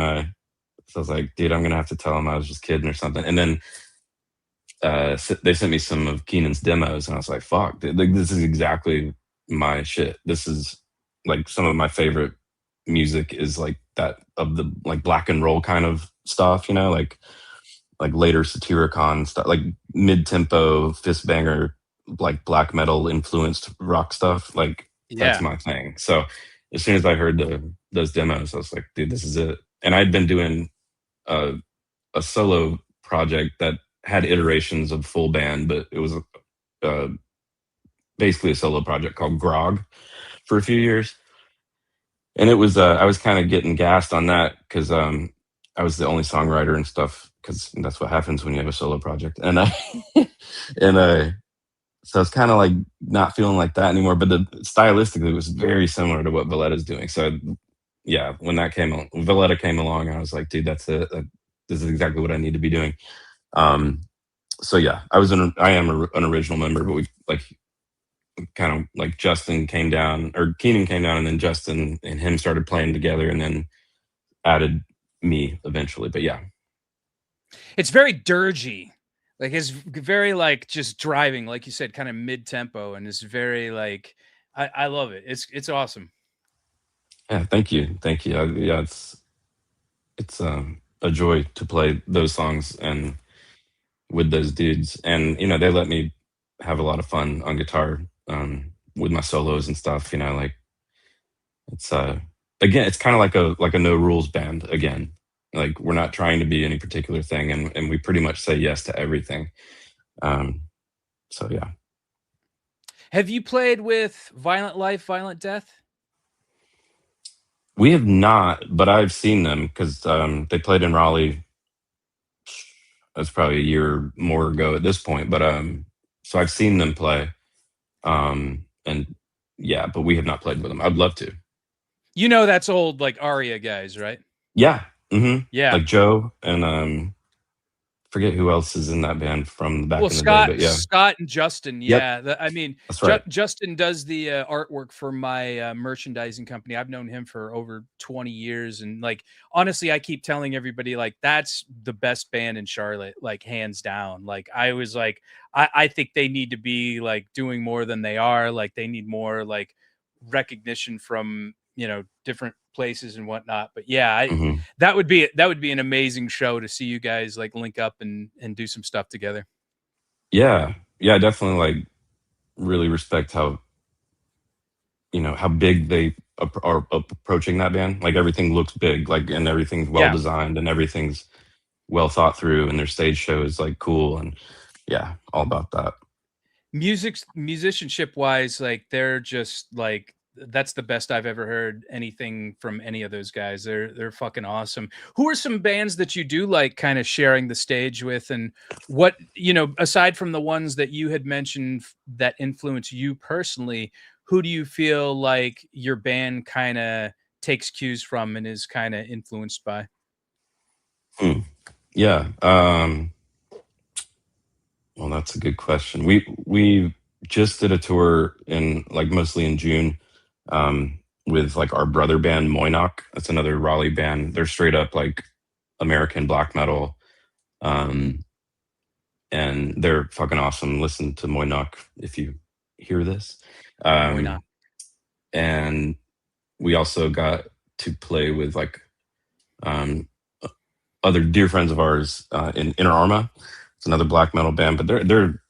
so I was like, "Dude, I'm gonna have to tell him I was just kidding or something." And then they sent me some of Keenan's demos, and I was like, "Fuck, dude, like this is exactly my shit. This is like some of my favorite music is like that of the like black and roll kind of stuff, you know, like later Satyricon stuff, like mid tempo fist banger, like black metal influenced rock stuff. Like that's Yeah. my thing." So as soon as I heard those demos, I was like, "Dude, this is it." And I'd been doing a, a solo project that had iterations of full band, but it was uh, basically a solo project called Grog for a few years. And it was I was kind of getting gassed on that because I was the only songwriter and stuff because that's what happens when you have a solo project. And I and so it's kind of like not feeling like that anymore. But stylistically, it was very similar to what Valletta's doing. So yeah, when Valletta came along, I was like, dude, that's it. This is exactly what I need to be doing. Um, so yeah, I am an original member, but we like kind of like Justin came down or Keenan came down, and then Justin and him started playing together, and then added me eventually. But yeah, It's very dirgy. Like it's very like just driving, like you said, kind of mid tempo, and it's very like I love it. It's awesome. yeah, thank you. Yeah, it's a joy to play those songs and with those dudes, and you know they let me have a lot of fun on guitar with my solos and stuff. You know, like it's again, it's kind of like a no rules band again. Like we're not trying to be any particular thing, and we pretty much say yes to everything. Um, so yeah, Have you played with Violent Life, Violent Death? we have not, but I've seen them because they played in Raleigh. That's probably a year or more ago at this point, but so I've seen them play, and yeah, but we have not played with them. I'd love to. You know that's old like Aria guys, right? Yeah, Yeah. like Joe and forget who else is in that band from back Well, in the day, but yeah, Scott and Justin, yep, yeah. I mean, that's right. Justin does the artwork for my merchandising company. I've known him for over 20 years, and like honestly, I keep telling everybody like that's the best band in Charlotte, like hands down. Like I was like, I think they need to be like doing more than they are. Like they need more like recognition from different places and whatnot. But yeah, hmm that would be an amazing show to see you guys like link up and do some stuff together. Yeah, yeah, I definitely like really respect how how big they are approaching that band. Like everything looks big, like and everything's well Yeah. designed and everything's well thought through, and their stage show is like cool and yeah, all about that. Musicianship wise, like they're just like that's the best I've ever heard anything from any of those guys. They're fucking awesome. Who are some bands that you do like kind of sharing the stage with, and what, aside from the ones that you had mentioned that influence you personally, who do you feel like your band kind of takes cues from and is kind of influenced by? Hmm. Yeah. Well, that's a good question. We just did a tour in like mostly in June, with like our brother band Moynok. That's another Raleigh band. They're straight up like American black metal, um, and they're fucking awesome. Listen to Moynok if you hear this. Why not? Um, and we also got to play with like um, other dear friends of ours in Inner Arma. It's another black metal band, but they're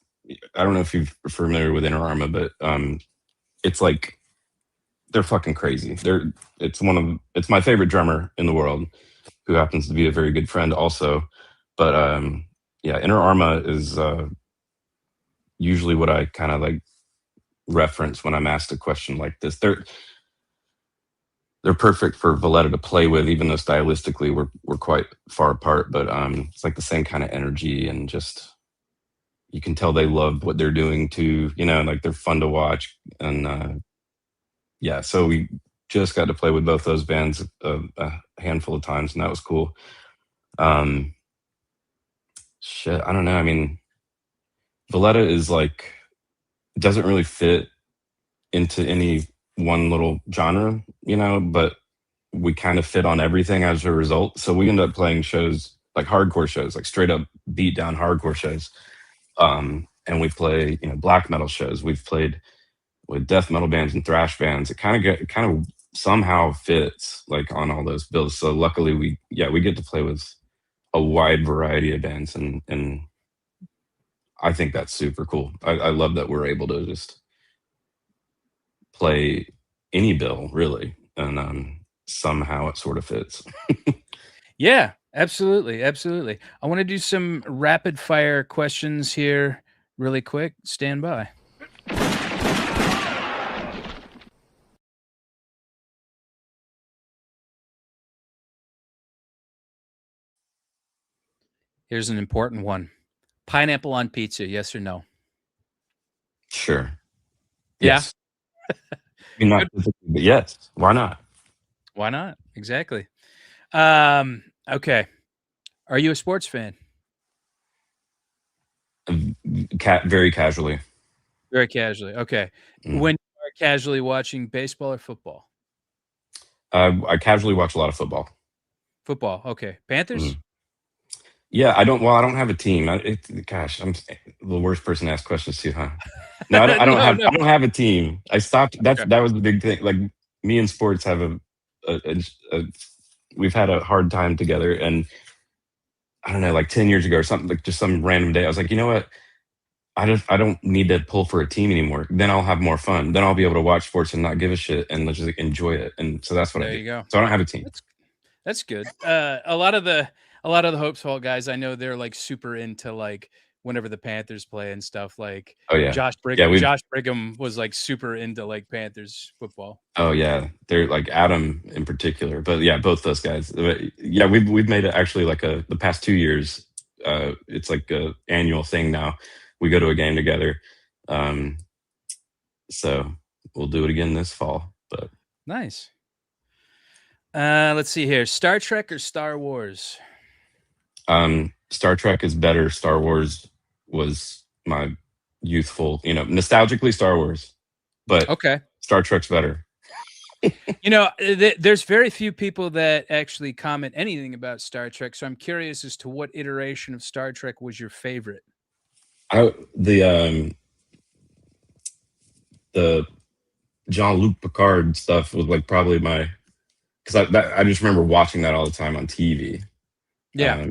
I don't know if you're familiar with Inner Arma, but it's like they're fucking crazy. It's my favorite drummer in the world, who happens to be a very good friend also. But yeah, Inner Arma is usually what I kind of like reference when I'm asked a question like this. They're perfect for Valletta to play with, even though stylistically we're quite far apart. But it's like the same kind of energy, and just you can tell they love what they're doing too. Like they're fun to watch. And yeah, so we just got to play with both those bands a handful of times, and that was cool. Shit, I don't know. I mean, Valletta is like, it doesn't really fit into any one little genre, but we kind of fit on everything as a result. So we end up playing shows like hardcore shows, like straight up beat down hardcore shows. And we play, black metal shows. We've played with death metal bands and thrash bands. It kind of somehow fits like on all those bills. So luckily we get to play with a wide variety of bands, and I think that's super cool. I love that we're able to just play any bill really, and somehow it sort of fits. Yeah, absolutely. Absolutely. I want to do some rapid fire questions here really quick. Stand by. Here's an important one. Pineapple on pizza, yes or no? Sure. Yeah. Yes. Not, but yes. Why not? Why not? Exactly. Okay. Are you a sports fan? Very casually. Very casually. Okay. When you are casually watching baseball or football? I casually watch a lot of football. Football. Okay. Panthers? Yeah, I don't have a team. Gosh, I'm the worst person to ask questions to, huh? No, I don't have a team. I stopped. That was the big thing. Like, me and sports have we've had a hard time together, and I don't know, like 10 years ago or something, like just some random day, I was like, you know what? I don't need to pull for a team anymore. Then I'll have more fun. Then I'll be able to watch sports and not give a shit and just like, enjoy it. And so that's what I do. There you go. So I don't have a team. That's good. A lot of the Hopesfall guys, I know they're like super into like whenever the Panthers play and stuff. Like, oh yeah, Josh Brigham was like super into like Panthers football. Oh yeah, they're like Adam in particular, but yeah, both those guys. Yeah, we've made it actually like the past 2 years. It's like a annual thing now. We go to a game together, so we'll do it again this fall. But nice. Let's see here. Star Trek or Star Wars? Star Trek is better. Star Wars was my youthful, nostalgically Star Wars, but okay, Star Trek's better. There's very few people that actually comment anything about Star Trek, so I'm curious as to what iteration of Star Trek was your favorite. The Jean-Luc Picard stuff was like probably because I just remember watching that all the time on TV. Yeah.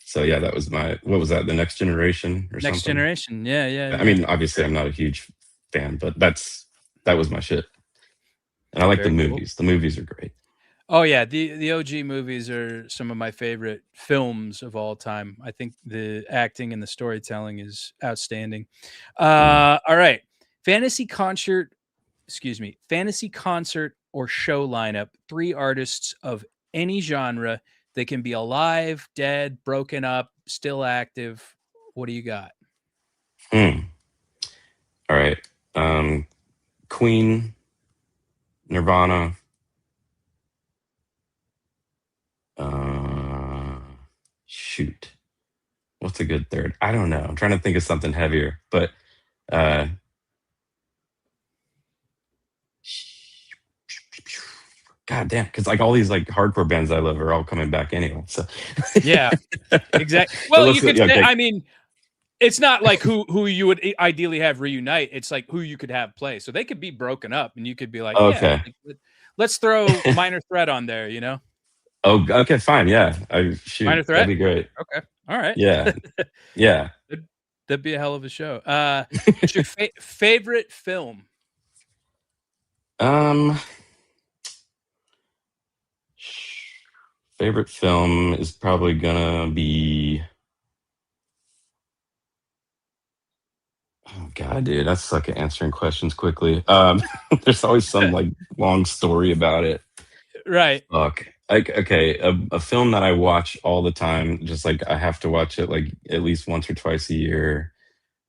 So yeah, that was what was that? The Next Generation or something? Next Generation. Yeah. I mean, obviously I'm not a huge fan, but that was my shit. And I like the movies. Cool. The movies are great. Oh yeah, the OG movies are some of my favorite films of all time. I think the acting and the storytelling is outstanding. All right. Fantasy concert or show lineup, 3 artists of any genre. They can be alive, dead, broken up, still active. What do you got? All right. Queen, Nirvana. Shoot. What's a good third? I don't know. I'm trying to think of something heavier, but God damn, because like all these like hardcore bands I love are all coming back anyway. So yeah, exactly. Well, you could say, I mean, it's not like who you would ideally have reunite. It's like who you could have play. So they could be broken up, and you could be like, okay, yeah, let's throw Minor Threat on there. Oh, okay, fine, yeah. Minor Threat, that'd be great. Okay, all right, yeah, yeah. That'd be a hell of a show. What's your favorite film? Um, favorite film is probably gonna be. Oh God, dude, I suck at answering questions quickly. There's always some like long story about it. Right. Fuck. Like, okay, a film that I watch all the time, just like I have to watch it like at least once or twice a year.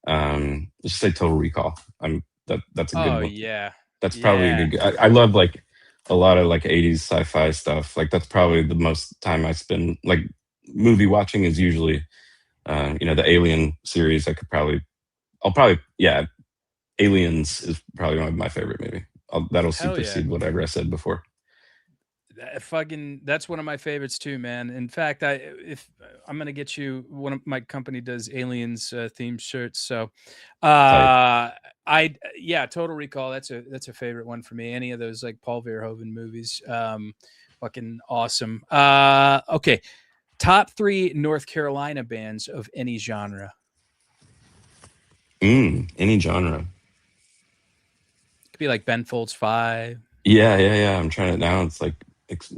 Let's just say Total Recall. That's a good Oh one. yeah. That's probably a Yeah. good. I love like a lot of like '80s sci-fi stuff. Like that's probably the most time I spend like movie watching is usually, the Alien series. I'll probably, yeah, Aliens is probably my favorite movie. That'll Hell yeah. supersede whatever I said before. That's one of my favorites too, man. In fact, if I'm gonna get you, one of my company does aliens themed shirts. So Type. Total Recall, that's a favorite one for me. Any of those like Paul Verhoeven movies, fucking awesome. Okay, top 3 North Carolina bands of any genre. Any genre. Could be like Ben Folds 5. Yeah. I'm trying it now. It's like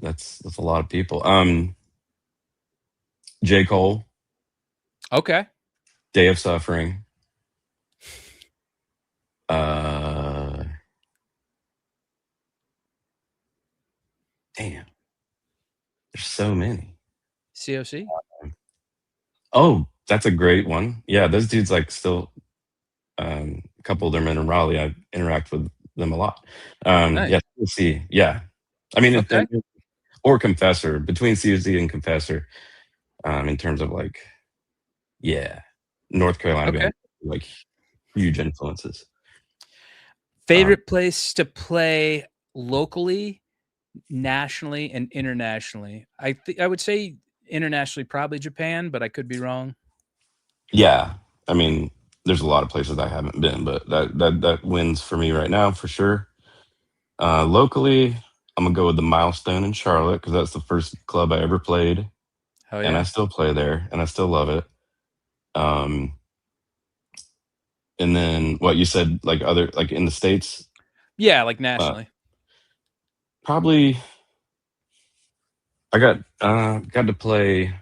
that's a lot of people. J. Cole, Okay. Day of Suffering. Uh, Damn, there's so many. COC. Oh, that's a great one. Yeah, those dudes like still. A couple of them in Raleigh. I interact with them a lot. Nice. Yeah, COC. Yeah, I mean, Okay. or Confessor, between COC and Confessor. In terms of like, yeah, North Carolina Okay. band, like huge influences. Favorite place to play locally, nationally, and internationally? I would say internationally, probably Japan, but I could be wrong. Yeah, I mean, there's a lot of places I haven't been, but that wins for me right now for sure. Locally, I'm gonna go with the Milestone in Charlotte because that's the first club I ever played, Oh and I yeah. still play there, and I still love it. Um, and then what you said, like other like in the States, Yeah, like uh, nationally. probably I got to play.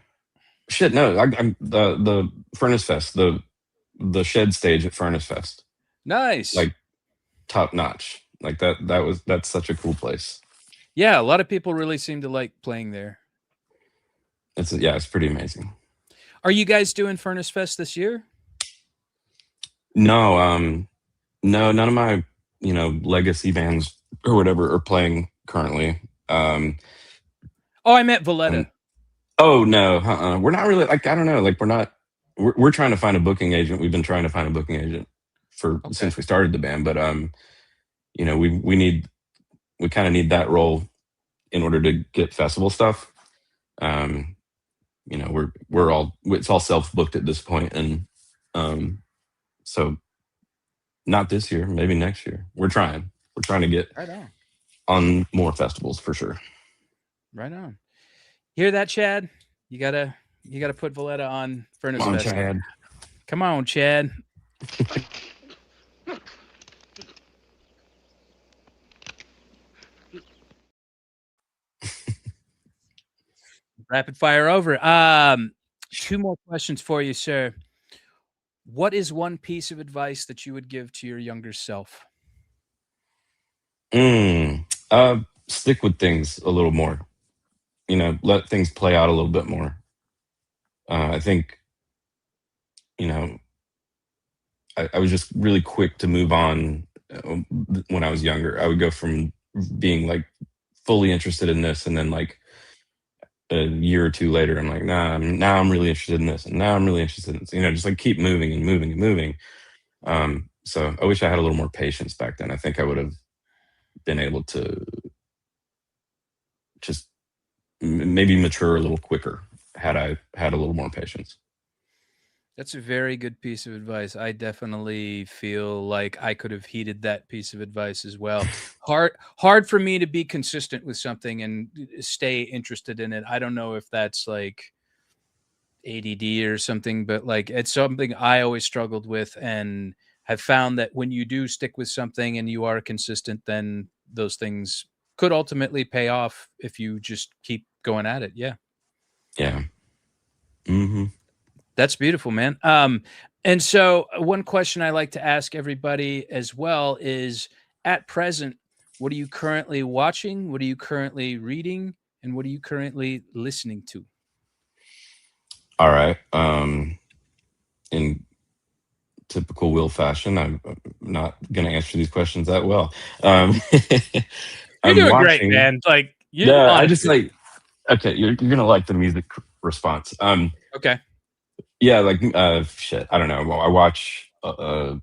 Shit, no, I'm the Furnace Fest, the shed stage at Furnace Fest, Nice. like top notch. Like that's such a cool place. Yeah, a lot of people really seem to like playing there. It's pretty amazing. Are you guys doing Furnace Fest this year? No, no, none of my legacy bands or whatever are playing currently. Oh, I meant Valletta. And oh no, we're not really like I don't know, like we're not. We're trying to find a booking agent. We've been trying to find a booking agent for Okay. since we started the band, but we kind of need that role in order to get festival stuff. Um, we're all it's all self booked at this point, and so not this year, maybe next year. We're trying. We're trying to get Right on. on more festivals for sure. Right on. Hear that, Chad? You gotta put Valletta on Furnace Come on, Fest. Chad. Come on, Chad. Rapid fire over. 2 more questions for you, sir. What is one piece of advice that you would give to your younger self? Stick with things a little more. Let things play out a little bit more. I think you know I was just really quick to move on when I was younger. I would go from being like fully interested in this, and then like a year or two later, I'm like, nah, now I'm really interested in this, and now I'm really interested in this. Just like keep moving and moving and moving. So I wish I had a little more patience back then. I think I would have been able to just maybe mature a little quicker had I had a little more patience. That's a very good piece of advice. I definitely feel like I could have heeded that piece of advice as well. Hard for me to be consistent with something and stay interested in it. I don't know if that's like ADD or something, but like it's something I always struggled with and have found that when you do stick with something and you are consistent, then those things could ultimately pay off if you just keep going at it. Yeah. Yeah. Mm-hmm. That's beautiful, man. And so one question I like to ask everybody as well is, at present, what are you currently watching? What are you currently reading? And what are you currently listening to? All right. In typical Will fashion, I'm not going to answer these questions that well. You're I'm doing great, watching. man. Like, you No, I just honestly. like. Okay, you're gonna like the music response. Okay. Yeah, like shit. I don't know. I watch. I'm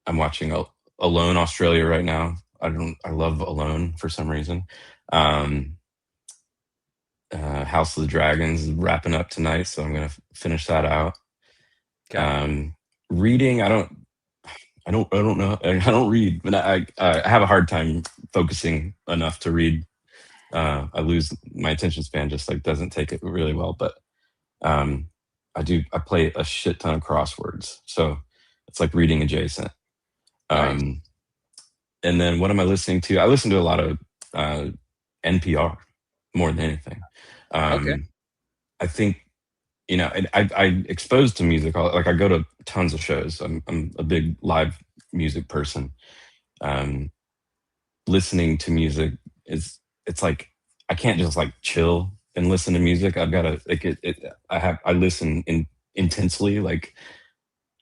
watching Alone Australia right now. I love Alone for some reason. Um, House of the Dragons is wrapping up tonight, so I'm gonna finish that out. Okay. Reading, I don't know. I don't read, but I have a hard time focusing enough to read. I lose my attention span. Just like doesn't take it really well. But um, I play a shit ton of crosswords, so it's like reading adjacent. Nice. Um, and then what am I listening to? I listen to a lot of uh, NPR more than anything. Okay. I think I exposed to music. Like I go to tons of shows. I'm a big live music person. Um, Listening to music is it's like I can't just like chill and listen to music. I've got to like I listen intensely. Like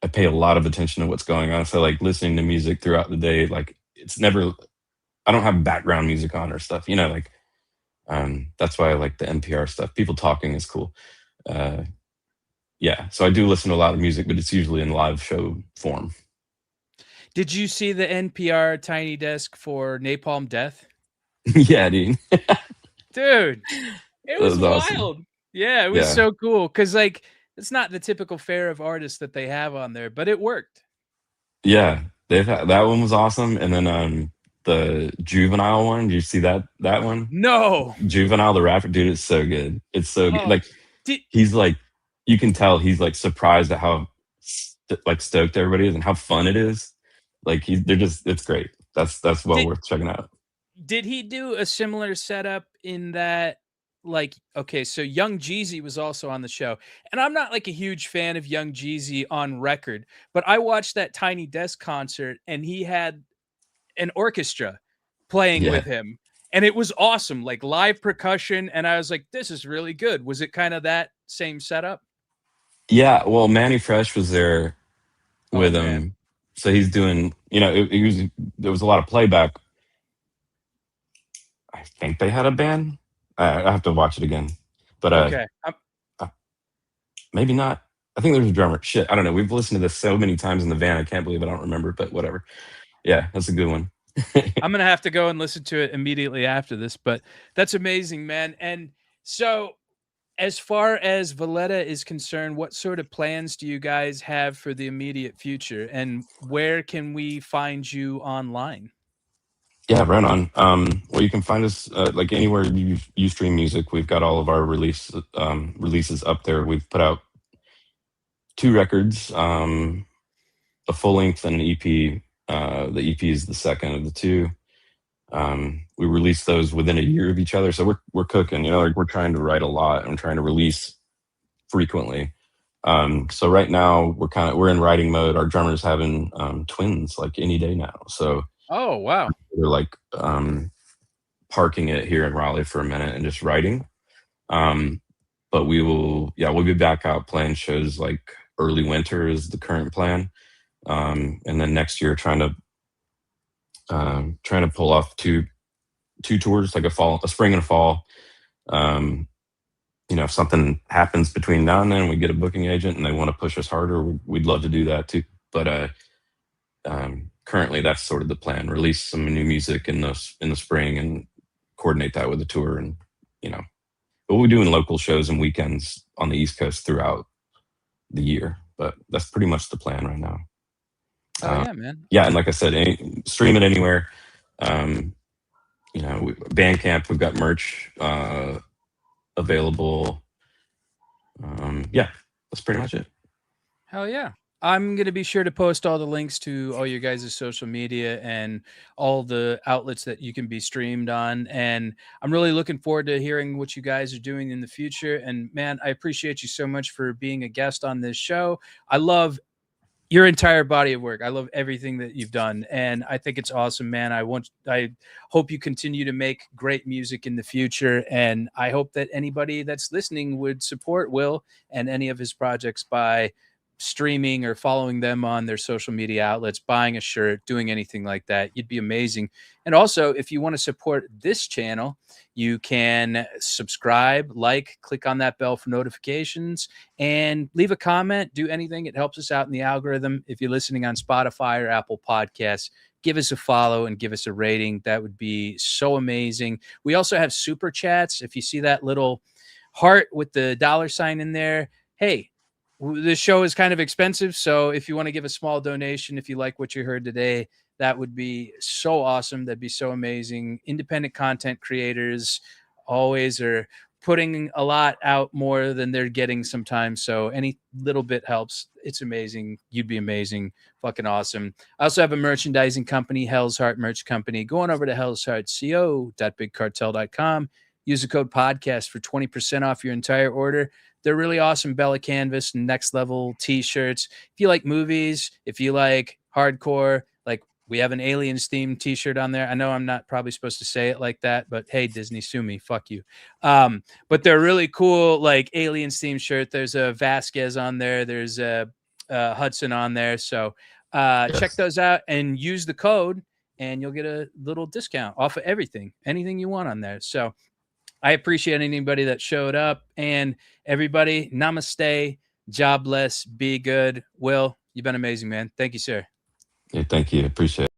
I pay a lot of attention to what's going on. So like listening to music throughout the day, like it's never I don't have background music on or stuff. Like that's why I like the NPR stuff. People talking is cool. Uh, yeah, so I do listen to a lot of music, but it's usually in live show form. Did you see the NPR Tiny Desk for Napalm Death? Yeah, dude. Dude, it That was was awesome. wild. Yeah, it was Yeah. so cool. Cause like it's not the typical fare of artists that they have on there, but it worked. Yeah. That one was awesome. And then the Juvenile one, did you see that one? No. Juvenile the rapper, dude, it's so good. It's so good. Oh, Like did he's like you can tell he's like surprised at how like stoked everybody is and how fun it is. Like they're just it's great. That's well did worth checking out. did he do a similar setup in that, like, okay, so Young Jeezy was also on the show. And I'm not like a huge fan of Young Jeezy on record, but I watched that Tiny Desk concert and he had an orchestra playing Yeah. with him. And it was awesome, like live percussion. And I was like, this is really good. Was it kind of that same setup? Yeah, well, Manny Fresh was there Oh, with man. him. So he's doing, there was a lot of playback. I think they had a band. I have to watch it again, but Okay. uh, maybe not. I think there's a drummer. Shit, I don't know. We've listened to this so many times in the van. I can't believe I don't remember, but whatever. Yeah, that's a good one. I'm gonna have to go and listen to it immediately after this, but that's amazing, man. And so, as far as Valletta is concerned, what sort of plans do you guys have for the immediate future, and where can we find you online? Yeah, right on. Well, you can find us like anywhere you stream music. We've got all of our releases up there. We've put out 2 records, a full length and an EP. The EP is the second of the two. We released those within a year of each other, so we're cooking. Like we're trying to write a lot and trying to release frequently. So right now we're in writing mode. Our drummer's having twins like any day now, so Oh, wow. we're like parking it here in Raleigh for a minute and just writing. But we'll be back out playing shows like early winter is the current plan, and then next year trying to pull off two tours, like a spring and a fall. Um, if something happens between now and then, we get a booking agent and they want to push us harder, we'd love to do that too. But currently, that's sort of the plan: release some new music in the spring and coordinate that with the tour, and but we're doing local shows and weekends on the East Coast throughout the year. But that's pretty much the plan right now. Oh, yeah, man. Yeah, and like I said, stream it anywhere. Bandcamp, we've got merch available. Yeah, that's pretty much it. Hell yeah. I'm going to be sure to post all the links to all your guys' social media and all the outlets that you can be streamed on. And I'm really looking forward to hearing what you guys are doing in the future. And man, I appreciate you so much for being a guest on this show. I love your entire body of work. I love everything that you've done, and I think it's awesome, man. I hope you continue to make great music in the future, and I hope that anybody that's listening would support Will and any of his projects by streaming or following them on their social media outlets, buying a shirt, doing anything like that. You'd be amazing. And also, if you want to support this channel, you can subscribe, click on that bell for notifications, and leave a comment. Do anything. It helps us out in the algorithm. If you're listening on Spotify or Apple Podcasts, give us a follow and give us a rating. That would be so amazing. We also have super chats. If you see that little heart with the $sign in there, hey, this show is kind of expensive. So if you want to give a small donation, if you like what you heard today, that would be so awesome. That'd be so amazing. Independent content creators always are putting a lot out more than they're getting sometimes. So any little bit helps. It's amazing. You'd be amazing. Fucking awesome. I also have a merchandising company, Hell's Heart Merch Company. Go on over to hellsheartco.bigcartel.com. Use the code podcast for 20% off your entire order. They're really awesome Bella Canvas and Next Level t-shirts. If you like movies, if you like hardcore, like we have an Aliens themed t-shirt on there. I know I'm not probably supposed to say it like that, but hey, Disney, sue me. Fuck you. But they're really cool, like Aliens themed shirt. There's a Vasquez on there. There's a Hudson on there. So check those out and use the code and you'll get a little discount off of anything you want on there. So I appreciate anybody that showed up, and everybody, namaste, jobless, be good. Will, you've been amazing, man. Thank you, sir. Yeah, thank you. Appreciate it.